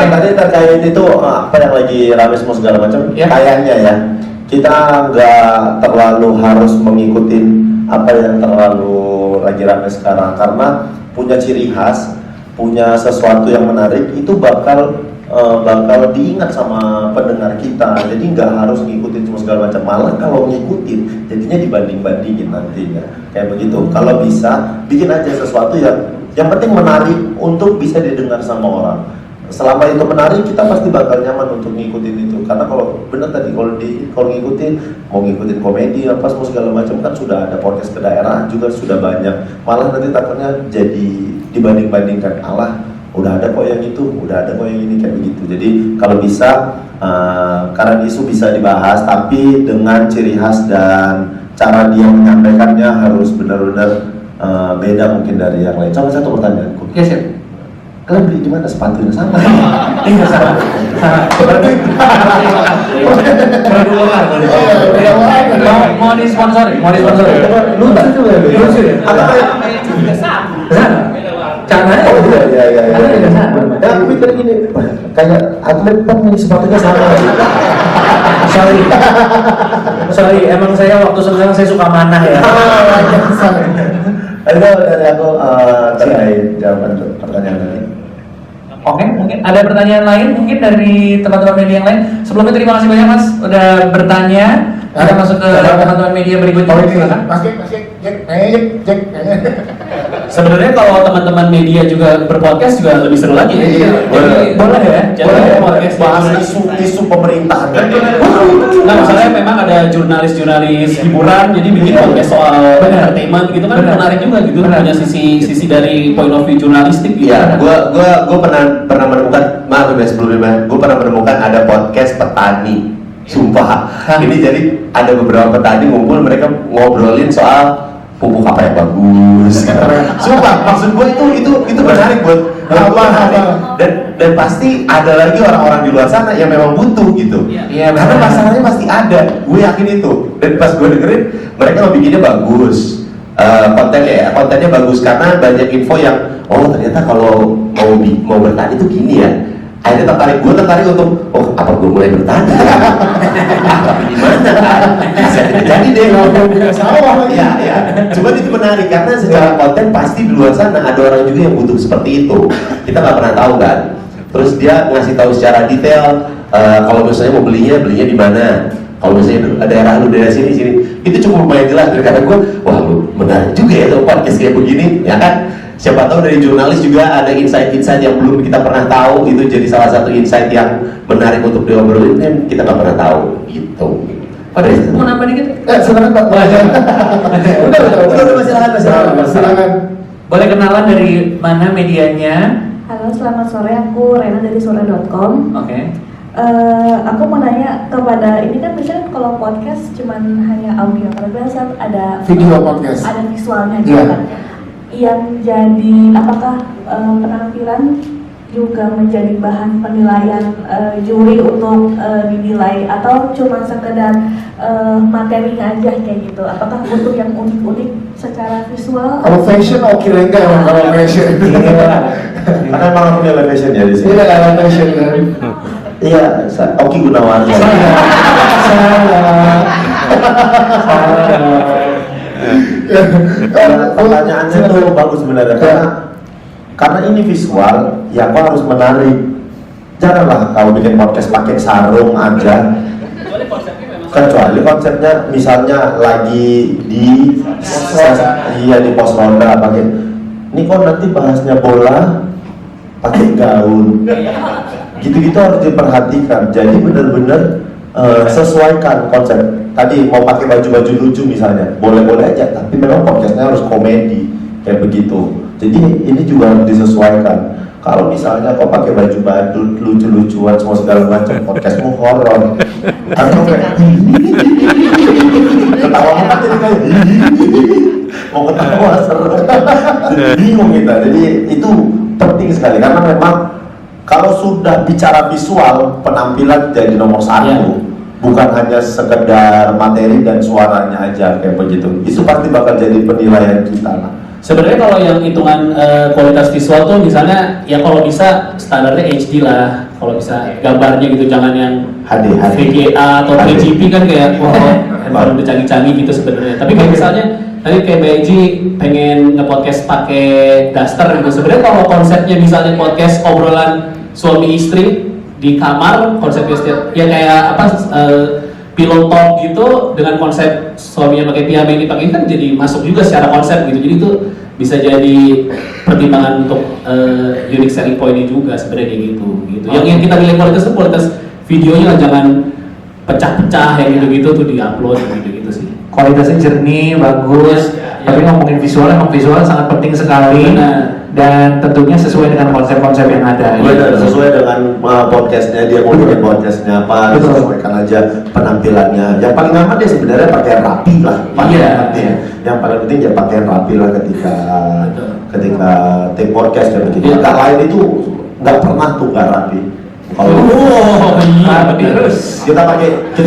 Tadi terkait itu apa yang lagi rame semua segala macam, kayaknya ya kita nggak terlalu harus mengikuti apa yang terlalu lagi rame sekarang, karena punya ciri khas, punya sesuatu yang menarik itu bakal diingat sama pendengar kita. Jadi nggak harus ngikutin semua segala macam, malah kalau ngikutin jadinya dibanding-bandingin nantinya kayak begitu. Kalau bisa bikin aja sesuatu yang penting menarik untuk bisa didengar sama orang. Selama itu menarik, kita pasti bakal nyaman untuk ngikutin itu. Karena kalau bener tadi, kalau mau ngikutin komedi apa semua segala macam, kan sudah ada podcast ke daerah juga sudah banyak. Malah nanti takutnya jadi dibanding-bandingkan, Allah udah ada kok yang itu, udah ada kok yang ini kayak begitu. Jadi kalau bisa karena isu bisa dibahas, tapi dengan ciri khas dan cara dia menyampaikannya harus benar-benar beda mungkin dari yang lain. Coba satu pertanyaanku. Ya siap. Kalian beli di mana sepatunya sama? Iya sama. Berarti mau disponsori. Lu tak juga ya? Lucu ya? Caranya iya. Ya aku mikir gini, kayak atlet kan nih sepatunya sama. Sorry, emang saya waktu sekarang saya suka manah ya. Itu dari aku terkait jawaban pertanyaan tadi. Oke, mungkin ada pertanyaan lain mungkin dari teman-teman media yang lain. Sebelumnya terima kasih banyak Mas udah bertanya. Kita masuk ke teman-teman media berikutnya. Silakan. Mas Jack. Sebenarnya kalau teman-teman media juga berpodcast juga lebih seru lagi ya. Iya. Boleh ya? Boleh podcast bahas isu pemerintahan. Nah, misalnya memang ada jurnalis hiburan, jadi bikin podcast soal entertainment gitu kan menarik juga gitu. Punya sisi dari point of view jurnalistik gitu. Iya, gua pernah menemukan, maaf ya sebelumnya, gua pernah menemukan ada podcast petani. Sumpah, ini jadi ada beberapa petani ngumpul, mereka ngobrolin soal pupuk apa yang bagus. Sumpah, maksud gue itu menarik buat dan pasti ada lagi orang-orang di luar sana yang memang butuh gitu. Iya, karena masalahnya pasti ada, gue yakin itu. Dan pas gue dengerin, mereka mau bikinnya bagus, kontennya bagus karena banyak info yang ternyata kalau mau bertani itu gini ya. Akhirnya gue tertarik untuk apa gue mulai bertani tapi di mana kan bisa jadi deh kalau punya sawah ya. Cuman itu menarik karena secara konten pasti di luar sana ada orang juga yang butuh seperti itu, kita nggak pernah tahu kan. Terus dia ngasih tahu secara detail kalau misalnya mau belinya di mana, kalau misalnya daerah lu daerah sini itu cukup lumayan jelas. Dari kata gue, wah lu menarik juga ya tuh podcast kayak begini ya kan. Siapa tahu dari jurnalis juga ada insight-insight yang belum kita pernah tahu, itu jadi salah satu insight yang menarik untuk diobrolin yang kita nggak pernah tahu gitu. Mau nambah dikit? Silakan Pak. Udah, silakan. Boleh kenalan dari mana medianya? Halo, selamat sore. Aku Rena dari sore.com. Oke. Aku mau nanya kepada, ini kan biasanya kalau podcast cuman hanya audio, kalau biasa ada Video podcast. ada visualnya Iya. juga kan. Yang jadi apakah penampilan juga menjadi bahan penilaian juri untuk dinilai atau cuma sekedar materinya aja kayak gitu? Apakah untuk yang unik-unik secara visual? Kalau fashion oke enggak emang kalau fashion. Karena emang aku punya live fashion ya di sini. Iya kalau fashion kan. Iya, Oki Gunawan. Pertanyaannya tuh bagus sebenarnya karena ini visual, ya kau harus menarik. Janganlah kau bikin podcast pakai sarung aja. Kecuali konsepnya misalnya lagi di pos ronda pakai. Ini kok nanti bahasnya bola pakai gaun. Gitu-gitu harus diperhatikan. Jadi benar-benar sesuaikan konsep. Tadi mau pakai baju-baju lucu misalnya, boleh-boleh aja, tapi memang podcastnya harus komedi kayak begitu. Jadi ini juga harus disesuaikan. Kalau misalnya kau pakai baju badut, lucu-lucuan, semua segala macam, podcastmu horor. Atau kayak ketawa kan jadi kayak mau ketawa seru. Jadi bingung kita. Jadi itu penting sekali karena memang kalau sudah bicara visual, penampilan jadi nomor satu. Bukan hanya sekedar materi dan suaranya aja kayak begitu. Itu pasti bakal jadi penilaian kita lah. Sebenarnya kalau yang hitungan kualitas visual tuh misalnya ya kalau bisa standarnya HD lah, kalau bisa gambarnya gitu, jangan yang HD. VGA atau 3GP kan kayak handphone udah canggih-canggih gitu sebenarnya. Tapi kayak misalnya tadi kayak Mbak Eji pengen nge-podcast pakai daster gitu. Sebenarnya kalau konsepnya misalnya podcast obrolan suami istri di kamar, konsepnya ya kayak apa pillow talk gitu dengan konsep suaminya pakai piyama ini pakai kan jadi masuk juga secara konsep gitu. Jadi itu bisa jadi pertimbangan untuk unique selling point-nya juga sebenarnya kayak gitu. Yang kita nilai kualitas videonya lah, jangan pecah-pecah yang gitu-gitu tuh di-upload gitu sih. Kualitasnya jernih, bagus. Tapi ngomongin visual, emang visual sangat penting sekali. Dan tentunya sesuai dengan konsep-konsep yang ada. Benar, sesuai dengan podcastnya, dia mau bikin podcastnya apa, sesuaikan aja penampilannya. Yang paling aman dia sebenarnya pakai rapi lah, paling penting. Yang paling penting dia pakai rapi lah ketika take podcast dan begitu. Yang lain itu nggak pernah tuh nggak rapi. Kalau terus kita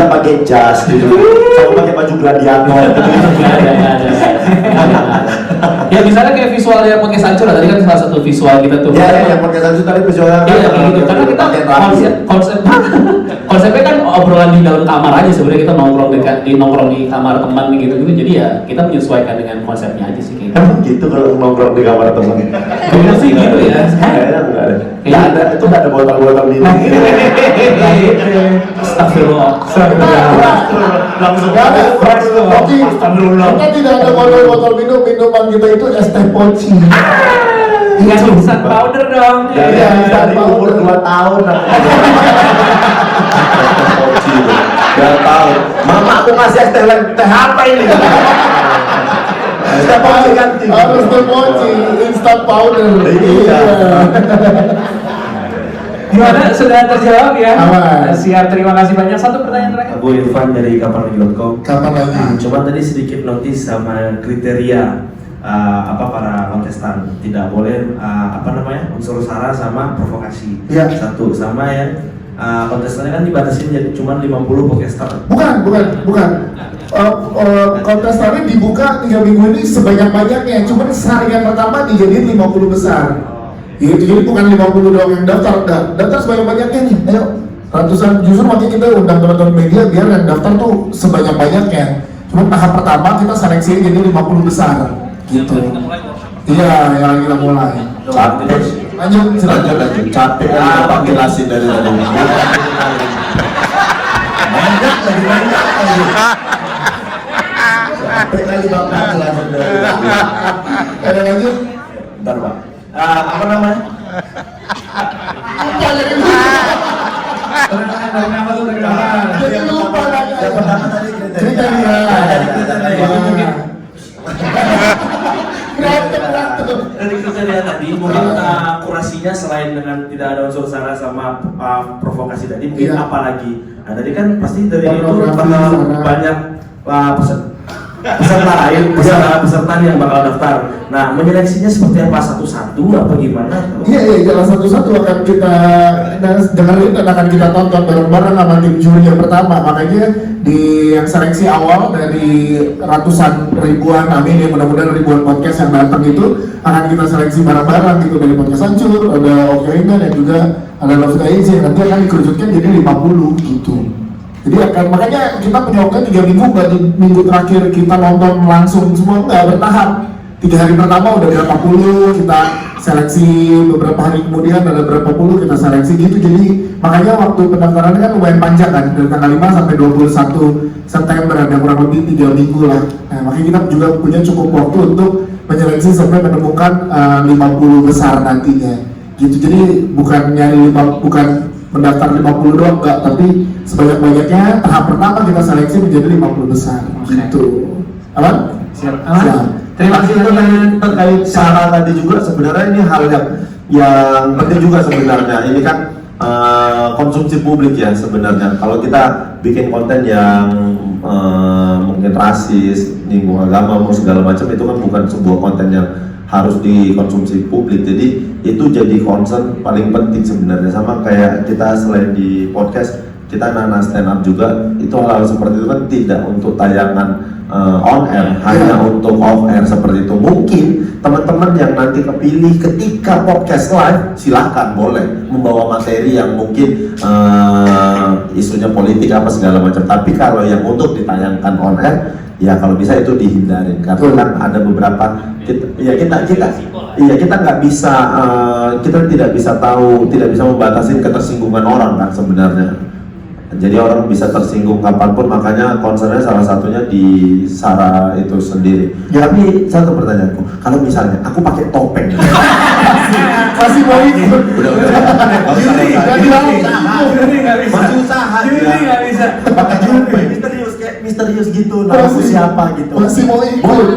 pakai jas gitu, sama pakai baju gladiator gitu. Ya misalnya kayak visualnya podcast Ancur lah, tadi kan salah satu visual kita tuh. Iya, podcast Ancur tadi visualnya. Iya kayak gitu, karena kita konsepnya kan obrolan di dalam kamar aja sebenarnya, kita nongkrong di kamar teman gitu. Jadi ya kita menyesuaikan dengan konsepnya aja sih kayak gitu. Emang gitu kalau nongkrong di kamar teman? Dulu sih gitu ya. Kayaknya enggak ada. Nggak ada, itu nggak ada botol-botol minum. Astagfirullah. Langsung Kita tidak ada botol-botol minuman kita itu es teh poci. Iya, sun powder dong. Dari umur 2 tahun poci 2 tahun. Mama aku ngasih es teh apa ini? Es teh poci ganti. Harus teh poci, instant powder. Iya. Gimana, sudah terjawab ya? Aman. Siap, terima kasih banyak. Satu pertanyaan terakhir. Aku Irfan dari kapanlagi.com. Kapan lagi? Cuma tadi sedikit notice sama kriteria para kontestan, tidak boleh unsur sara sama provokasi. Iya. Satu sama yang kontestannya kan dibatasi jadi cuma 50 podcaster. Bukan. Kontestannya dibuka 3 minggu ini sebanyak-banyaknya. Cuma saringan pertama dijadiin 50 besar. Gitu, jadi bukan 50 doang yang daftar, daftar sebanyak-banyaknya nih, ayo ratusan, justru makanya kita undang teman-teman media biar yang daftar tuh sebanyak-banyaknya. Cuma tahap pertama kita seleksi jadi 50 besar gitu. Iya, yang kita mulai. Lanjut. Capek kan Bapak jelasin dari tadi. Banyak lagi. Capek lagi Bapak jelasin dari tadi. Ada lanjut? Bentar Pak. Apa namanya? Yang pertama tadi Kriteria. Dari kriteria tadi mungkin kurasinya selain dengan tidak ada unsur sara sama provokasi tadi mungkin Iya. apa lagi? Nah tadi kan pasti dari itu Pornografi, bakal sara. banyak peserta lain, peserta yang bakal daftar. Nah menyeleksinya seperti apa, satu-satu apa gimana? Iya, jalan satu-satu akan kita dengerin dan akan kita tonton bareng-bareng sama tim juri yang pertama. Makanya di yang seleksi awal dari ratusan ribuan, amin ya mudah-mudahan ribuan podcast yang datang itu akan kita seleksi bareng-bareng gitu dari podcast Hancur, ada Oke Ringan dan juga ada Love Aja. Nanti akan dikerucutkan jadi 50 gitu. Jadi akan makanya kita punya waktu 3 minggu, nggak di minggu terakhir kita nonton langsung semua, nggak bertahap. 3 hari pertama udah berapa puluh, kita seleksi beberapa hari kemudian ada berapa puluh kita seleksi gitu. Jadi makanya waktu pendaftarannya kan lumayan panjang kan, dari tanggal 5 sampai 21 September, ada kurang lebih 3 minggu lah. Nah makanya kita juga punya cukup waktu untuk menyeleksi sampai menemukan 50 besar nantinya gitu. Jadi bukan nyari bukan mendaftar 50 doang enggak, tapi sebanyak-banyaknya tahap pertama kita seleksi menjadi 50 besar gitu. Aman? Siap. Terima kasih terkait sara tadi juga sebenarnya ini hal yang penting juga sebenarnya. Ini kan konsumsi publik ya sebenarnya. Kalau kita bikin konten yang mungkin rasis, nyinggung agama, mau segala macam, itu kan bukan sebuah konten yang harus dikonsumsi publik. Jadi itu jadi concern paling penting sebenarnya. Sama kayak kita selain di podcast, kita anak stand up juga, itu hal-hal seperti itu kan tidak untuk tayangan on air, hanya untuk off air seperti itu. Mungkin teman-teman yang nanti kepilih ketika podcast live, silahkan boleh membawa materi yang mungkin isunya politik apa segala macam. Tapi kalau yang untuk ditayangkan on air, ya kalau bisa itu dihindarin, karena kan ada beberapa kita nggak bisa kita tidak bisa tahu, tidak bisa membatasi ketersinggungan orang kan sebenarnya. Jadi orang bisa tersinggung kapanpun, makanya concernnya salah satunya di sara itu sendiri. Ya, tapi satu pertanyaanku, kalau misalnya aku pakai topeng, masih mau ikut? udah. Masih usaha, nggak bisa. pakai topeng misterius gitu, nama aku siapa gitu. Masih mau ikut?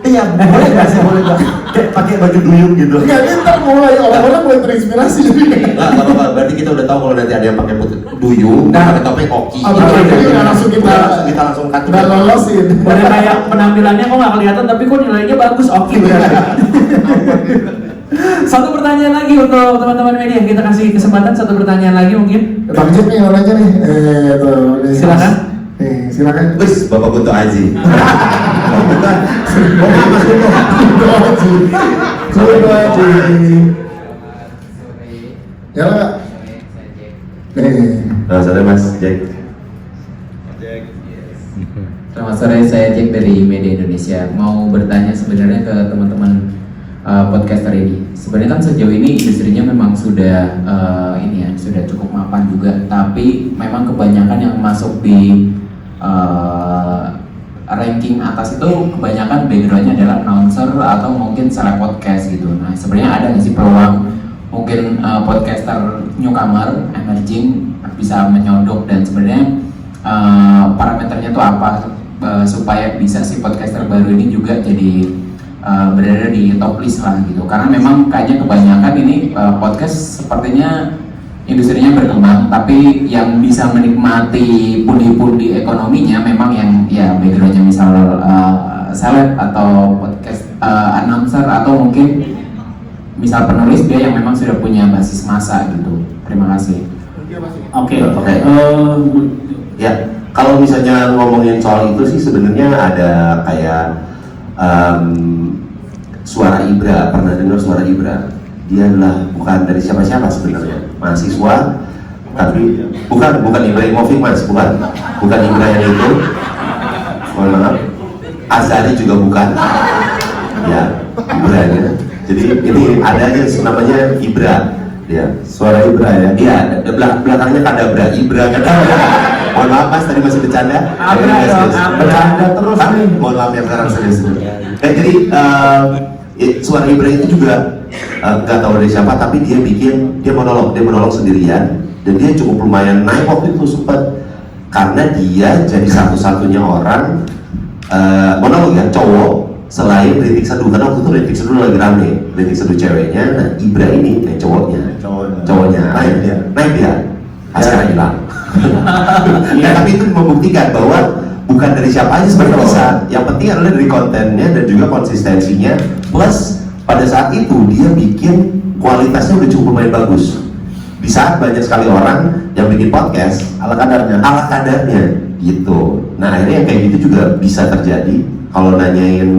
Iya, boleh nggak sih, boleh nggak? Kayak pakai baju duyung gitu. Enggak, ini ntar mulai orang-orang mulai terinspirasi jadi. Nggak apa-apa, berarti kita udah tahu kalau nanti ada yang pakai duyung, pakai topeng koki. Jadi langsung kita langsung cut. nggak lolosin. Udah kayak penampilannya kok nggak kelihatan, tapi kok nilainya bagus, oke berarti. Satu pertanyaan lagi untuk teman-teman media, kita kasih kesempatan satu pertanyaan lagi mungkin. Bang Jep nih orangnya nih. Silakan. Silakan. Wis, Bapak Kunto Aji. Kunto Aji. Ya lah. Nah, sorry Mas Jack. Selamat sore, saya Jack dari Media Indonesia. Mau bertanya sebenarnya ke teman-teman podcaster ini. Sebenarnya kan sejauh ini industrinya memang sudah sudah cukup mapan juga. Tapi memang kebanyakan yang masuk di ranking atas itu kebanyakan backgroundnya adalah announcer atau mungkin seleb podcast gitu. Nah sebenarnya ada nggak sih peluang mungkin podcaster newcomer, emerging bisa menyodok, dan sebenarnya parameternya tuh apa supaya bisa si podcaster baru ini juga jadi berada di top list lah gitu. Karena memang kayaknya kebanyakan ini podcast sepertinya industrinya berkembang, tapi yang bisa menikmati pundi-pundi ekonominya memang yang ya backgroundnya misal seleb atau podcast announcer atau mungkin misal penulis dia yang memang sudah punya basis massa gitu. Terima kasih. Oke. Ya, kalau misalnya ngomongin soal itu sih sebenarnya ada kayak Suara Ibra, pernah dengar Suara Ibra? Dia adalah bukan dari siapa-siapa sebenarnya, mahasiswa, tapi bukan Ibrahimovic Mas, bukan Ibra yang itu, mohon maaf. Azari juga bukan, ya Ibra ya. Jadi ini ada aja namanya Ibra, ya Suara Ibra ya. Iya, belakangnya Kadabra, Ibra Kadabra. Mohon maaf Mas, tadi masih bercanda. Bercanda terus nih. Mohon maaf yang sekarang serius. Jadi suara Ibra itu juga nggak tahu dari siapa, tapi dia monolog sendirian, dan dia cukup lumayan naik waktu itu sempat, karena dia jadi satu-satunya orang monolog ya, cowok selain Rintik Seduh, karena waktu itu Rintik Seduh lagi rame, Rintik Seduh ceweknya, nah Ibra ini kayak cowoknya naik dia, sekarang hilang. Nah, tapi itu membuktikan bahwa bukan dari siapa aja sebenarnya bisa, yang penting adalah dari kontennya dan juga konsistensinya, plus pada saat itu dia bikin kualitasnya udah cukup lumayan bagus. Di saat banyak sekali orang yang bikin podcast ala kadarnya gitu. Nah, akhirnya yang kayak gitu juga bisa terjadi. Kalau nanyain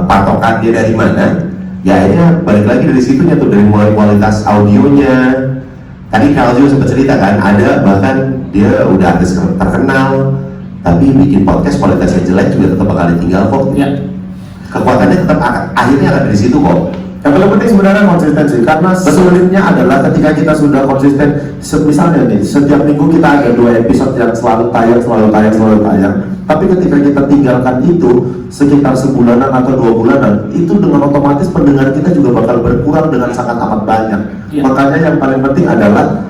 patokan dia dari mana, ya akhirnya balik lagi dari situnya tuh, dari mulai kualitas audionya. Tadi Karl juga sempat cerita kan, ada bahkan dia udah artis terkenal tapi bikin podcast kualitasnya jelek juga tetap bakal ditinggal kok. Ya. Kekuatannya tetap akhirnya akan dari situ kok. Yang paling penting sebenarnya konsistensi, karena sulitnya adalah ketika kita sudah konsisten. Misalnya nih, setiap minggu kita ada 2 episode yang selalu tayang, tapi ketika kita tinggalkan itu sekitar sebulanan atau 2 bulanan, itu dengan otomatis pendengar kita juga bakal berkurang dengan sangat amat banyak. Makanya yang paling penting adalah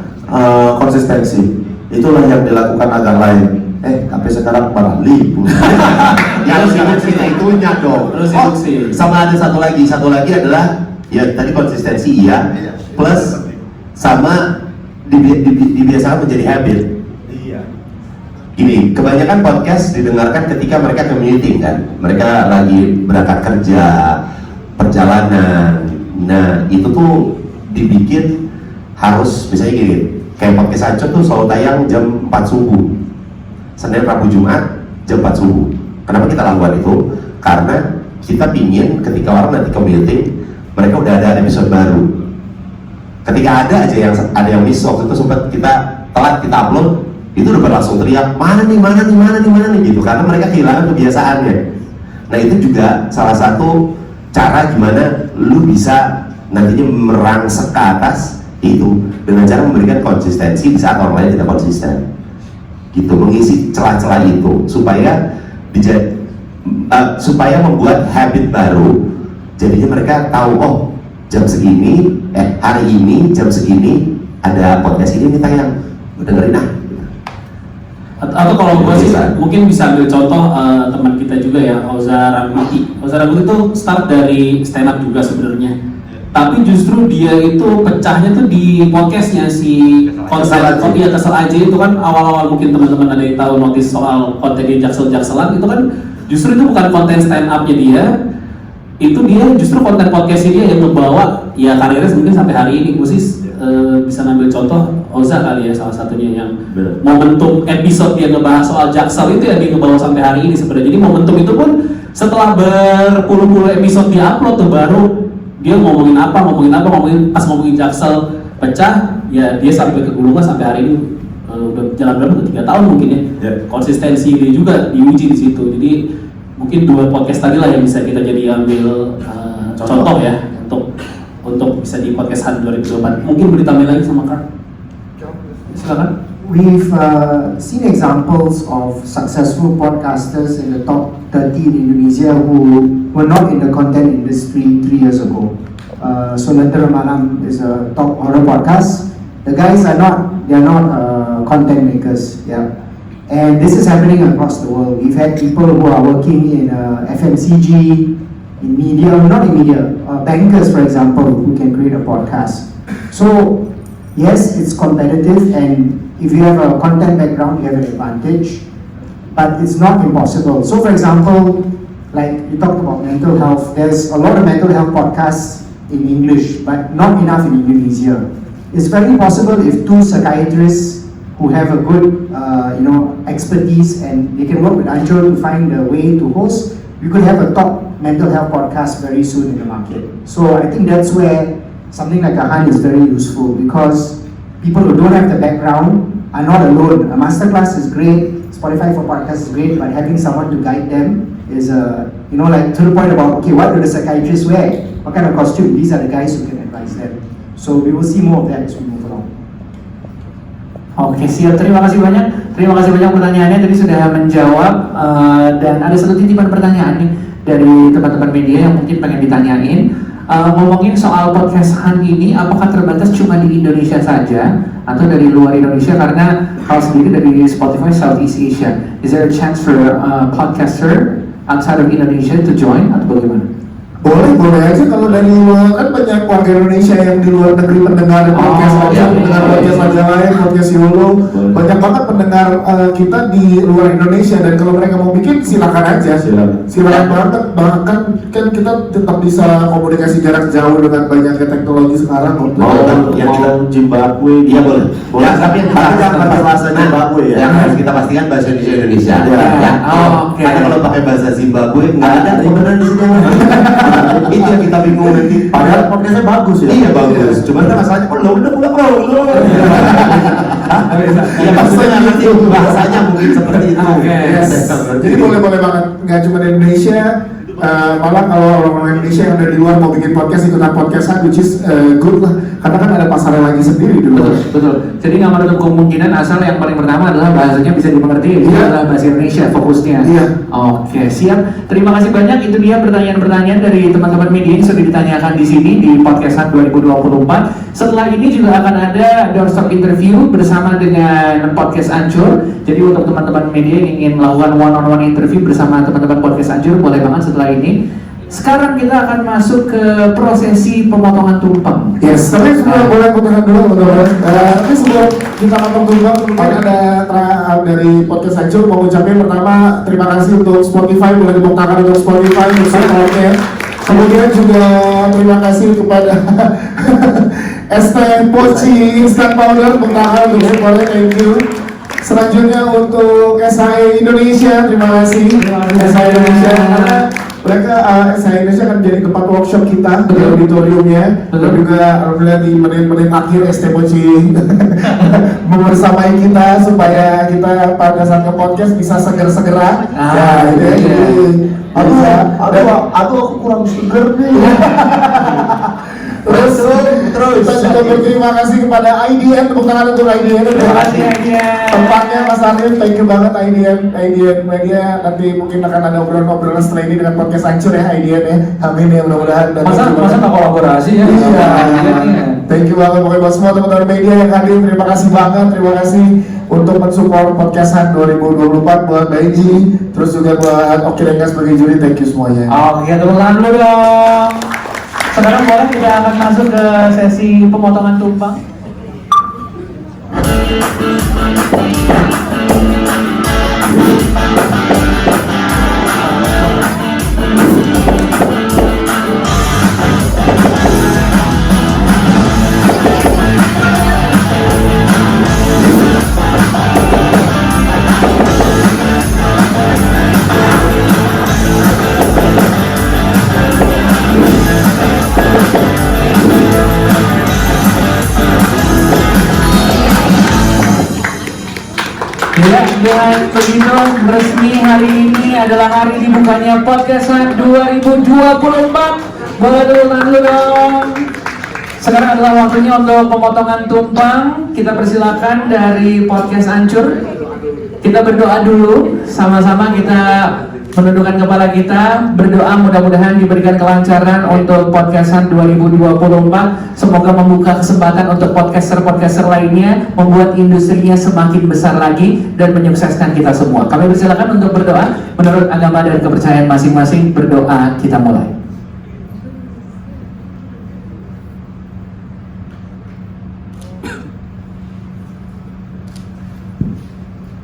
konsistensi. Itulah yang dilakukan Agar Lain. Tapi sekarang malah libur. Ya, jangan cerita itunya dong. Sama ada satu lagi adalah ya tadi konsistensi iya, plus sama dibiasakan menjadi habit. Gini, kebanyakan podcast didengarkan ketika mereka commuting kan, mereka lagi berangkat kerja, perjalanan. Nah, itu tuh dibikin harus misalnya gini, kayak podcast Ancur tuh selalu tayang jam 4 subuh, Senin, Rabu, Jumat jam 4 subuh. Kenapa kita lakukan itu? Karena kita pingin ketika orang nanti commuting, mereka udah ada episode baru. Ketika ada yang miss, waktu itu sempat kita telat, kita upload, itu udah berlangsung teriak, mana nih gitu, karena mereka kehilangan kebiasaannya. Nah, itu juga salah satu cara gimana lu bisa nantinya merangsek ke atas itu dengan cara memberikan konsistensi di saat orang lain tidak konsisten. Gitu, mengisi celah-celah itu supaya membuat habit baru. Jadinya mereka tahu, oh jam segini, hari ini jam segini ada podcast ini tayang, dengerin ah. Atau kalau gue sih mungkin bisa ambil contoh teman kita juga ya, Oza Raguti. Oza Raguti itu start dari stand up juga sebenarnya, tapi justru dia itu pecahnya tuh di podcastnya si Kesel aja itu kan. Awal-awal mungkin teman-teman ada yang tahu notice soal konten di Jaksel-Jakselan itu kan justru itu bukan konten stand upnya dia, itu dia justru konten podcastnya dia yang membawa ya karirnya mungkin sampai hari ini. Gue sih bisa ngambil contoh Oza kali ya, salah satunya yang momentum episode dia ngebahas soal Jaksel itu yang dia ngebawa sampai hari ini sebenarnya. Jadi momentum itu pun setelah berpuluh-puluh episode dia upload tuh baru dia ngomongin pas ngomongin Jaksel pecah ya, dia sampai ke gulungan sampai hari ini. Udah jalan berapa tuh, 3 tahun mungkin ya. Konsistensi dia juga diuji di situ. Jadi mungkin 2 podcast tadi lah yang bisa kita jadi ambil contoh ya untuk bisa di podcast Hunt 2024. Mungkin boleh ditambahin lagi sama Kak? Silakan. We've seen examples of successful podcasters in the top 30 in Indonesia who were not in the content industry 3 years ago. So Lentera Malam is a top horror podcast. The guys are not content makers, yeah. And this is happening across the world. We've had people who are working in FMCG, in media, not in media, bankers for example, who can create a podcast. So yes, it's competitive, and if you have a content background, you have an advantage, but it's not impossible. So for example, like you talked about mental health, there's a lot of mental health podcasts in English, but not enough in Indonesia. It's very possible if 2 psychiatrists who have a good expertise and they can work with Ancur to find a way to host, we could have a top mental health podcast very soon in the market. So I think that's where something like a Hunt is very useful, because people who don't have the background are not alone. A masterclass is great, Spotify for podcasts is great, but having someone to guide them is like to the point about, okay, what do the psychiatrists wear? What kind of costume? These are the guys who can advise them. So we will see more of that as we move along. Oke, siap. Terima kasih banyak pertanyaannya, tadi sudah menjawab. Dan ada satu titipan pertanyaan nih dari teman-teman media yang mungkin pengen ditanyain. Ngomongin soal podcast Hunt ini, apakah terbatas cuma di Indonesia saja atau dari luar Indonesia? Karena kalau sendiri dari Spotify Southeast Asia, is there a chance for podcaster outside of Indonesia to join atau bagaimana? Boleh aja kalau dari luar, kan banyak warga Indonesia yang di luar negeri pendengar podcast pendengar podcast Majalaya, podcast Yolo, banyak banget pendengar kita di luar Indonesia, dan kalau mereka mau bikin silakan aja, silakan banget. Bahkan kan kita tetap bisa komunikasi jarak jauh dengan banyaknya teknologi sekarang. Yang bilang Zimbabwe, Iya boleh. Ya, tapi jangan pakai bahasa Zimbabwe ya. Yang harus kita pastikan bahasa Indonesia. Karena kalau pakai bahasa Zimbabwe nggak ada beneran di sini. Itu yang kita bingung nanti. Padahal podcastnya bagus ya. Iya bagus. Cuman kan masalahnya ya maksudnya nanti bahasanya mungkin seperti itu. Jadi boleh banget, nggak cuma di Indonesia. Malah kalau orang-orang Indonesia yang dari luar mau bikin podcast, ikutan podcastan, which is good lah, karena kan ada pasarnya lagi sendiri di luar. Betul. Jadi nggak menutup kemungkinan, asal yang paling pertama adalah bahasanya bisa dimengerti, itu adalah bahasa Indonesia fokusnya. Iya. Oke, siap. Terima kasih banyak. Itu dia pertanyaan-pertanyaan dari teman-teman media yang sudah ditanyakan di sini di podcast 2024. Setelah ini juga akan ada doorstop interview bersama dengan podcast Ancur. Jadi untuk teman-teman media yang ingin melakukan one-on-one interview bersama teman-teman podcast Ancur, boleh banget setelah ini. Sekarang kita akan masuk ke prosesi pemotongan tumpeng. Yes, tapi sebelum boleh potongan dulu teman-teman. Tapi sebelum kita potong tumpeng, mungkin ada dari podcast Ancur mau ucapin pertama terima kasih untuk Spotify, boleh tepuk tangan untuk Spotify untuk supportnya. Kemudian juga terima kasih kepada ST Poci Instant Powder, tepuk tangan untuk supportnya, thank you. Selanjutnya untuk SHE Indonesia, terima kasih SHE Indonesia, karena mereka SHE Indonesia akan jadi tempat workshop kita di auditoriumnya. Dan juga alhamdulillah di menit-menit akhir ST Poci membersamai kita supaya kita pada saat nge-podcast bisa seger-segera. Aku kurang seger nih. Terus kita juga berterima kasih kepada IDN, tepuk tangan untuk IDN. Terima kasih IDN. Tempatnya Mas Arif, thank you banget IDN Media. Nanti mungkin akan ada obrolan-obrolan setelah ini dengan podcast Ancur ya IDN ya. Amin ya, mudah-mudahan. Masa nggak kolaborasi ya? Iya. Thank you banget pokoknya buat semua teman-teman media yang hadir. Terima kasih banget, terima kasih untuk mensupport podcastan 2024 buat Baiji, terus juga buat Oki Rengas sebagai juri. Thank you semuanya. Oke, tepuk tangan dulu dong. Sekarang boleh kita akan masuk ke sesi pemotongan tumpeng. Ya, dengan begitu resmi hari ini adalah hari dibukanya podcastan 2024. Boleh tepuk tangan dulu dong. Sekarang adalah waktunya untuk pemotongan tumpeng. Kita persilakan dari podcast Ancur. Kita berdoa dulu, sama-sama kita menundukkan kepala kita, berdoa mudah-mudahan diberikan kelancaran untuk podcastan 2024. Semoga membuka kesempatan untuk podcaster-podcaster lainnya, membuat industrinya semakin besar lagi dan menyukseskan kita semua. Kami persilakan untuk berdoa menurut agama dan kepercayaan masing-masing. Berdoa, kita mulai.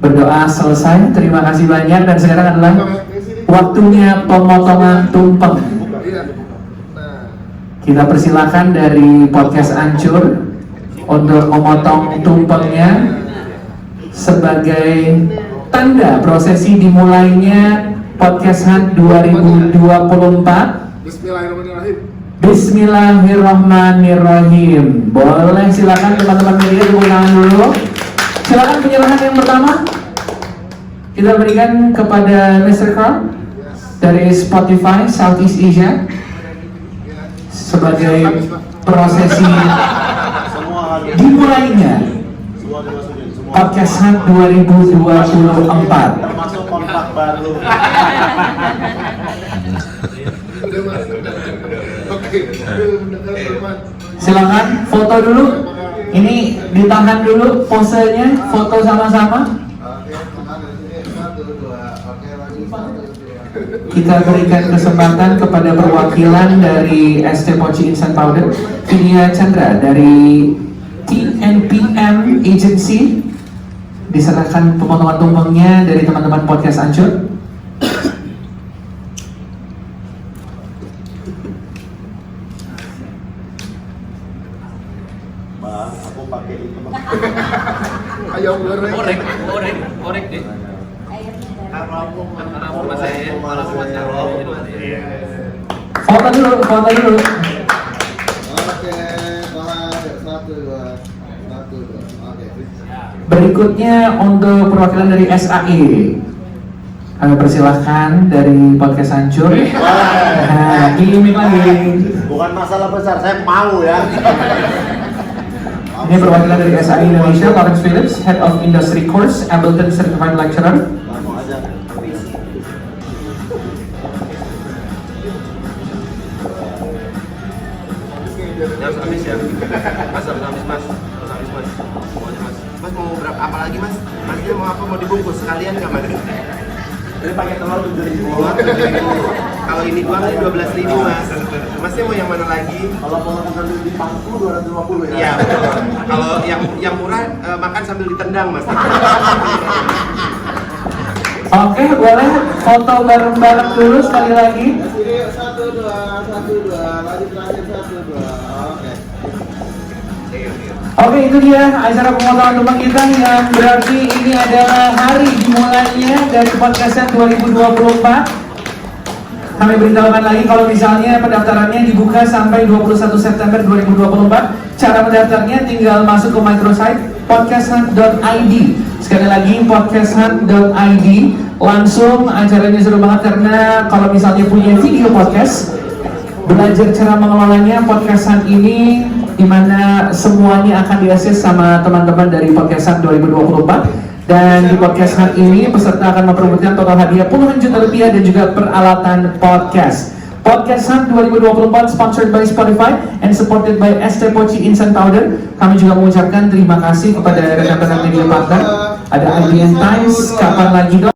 Berdoa selesai, terima kasih banyak, dan sekarang adalah waktunya pemotongan tumpeng. Kita persilakan dari podcast Ancur untuk memotong tumpengnya sebagai tanda prosesi dimulainya podcast Hunt 2024. Bismillahirrahmanirrahim. Boleh, silakan teman-teman media tepuk tangan dulu. Silakan penyerahan yang pertama kita berikan kepada Mr. Carl dari Spotify Southeast Asia sebagai prosesi dimulainya podcast Hunt 2024. Silakan foto dulu. Ini ditahan dulu posenya, foto sama-sama. Kita berikan kesempatan kepada perwakilan dari ST Poci Instant Powder, Vidya Chandra dari TNPM Agency. Diserahkan pemotongan tumpengnya dari teman-teman podcast Ancur. Aku pakai itu. Ayam goreng. Orek deh. Foto dulu. Oke, satu dua. Oke. Berikutnya untuk perwakilan dari SAE. Kami persilahkan dari podcast Hancur. Nah, gimik lagi. Bukan masalah besar, saya mau ya. Ini perwakilan dari SAE Indonesia, Lawrence Phillips, Head of Industry Course, Ableton Certified Lecturer. Langsung aja. Harus habis ya. Mas harus habis mas. Pokoknya mas. Mas mau berapa? Apa lagi mas? Masnya mau apa? Mau dibungkus sekalian nggak mas? Ini pakai telur 7.000. Kalau ini doang ini 12.000 mas. Masnya mau yang mana lagi? Kalau potongan sambil di pangku 250 ya. Iya. Kalau yang murah makan sambil ditendang mas. Oke, boleh foto bareng-bareng dulu sekali lagi. Satu dua. Lagi terakhir 1 2. Oke. Oke, itu dia acara pemotongan tumpeng kita yang berarti ini adalah hari dimulainya dari podcastnya 2024. Kami beritahukan lagi kalau misalnya pendaftarannya dibuka sampai 21 September 2024. Cara mendaftarnya tinggal masuk ke microsite podcasthunt.id. Sekali lagi podcasthunt.id. Langsung acaranya seru banget karena kalau misalnya punya video podcast, belajar cara mengelolanya podcast Hunt ini, dimana semuanya akan diakses sama teman-teman dari podcast Hunt 2024. Dan di podcast Hunt ini peserta akan memperebutkan total hadiah puluhan juta rupiah dan juga peralatan podcast. Podcast Hunt 2024 sponsored by Spotify and supported by ST Poci Instant Powder. Kami juga mengucapkan terima kasih kepada rekan-rekan media partner. Ada IDN Times, Kapan Lagi Dong.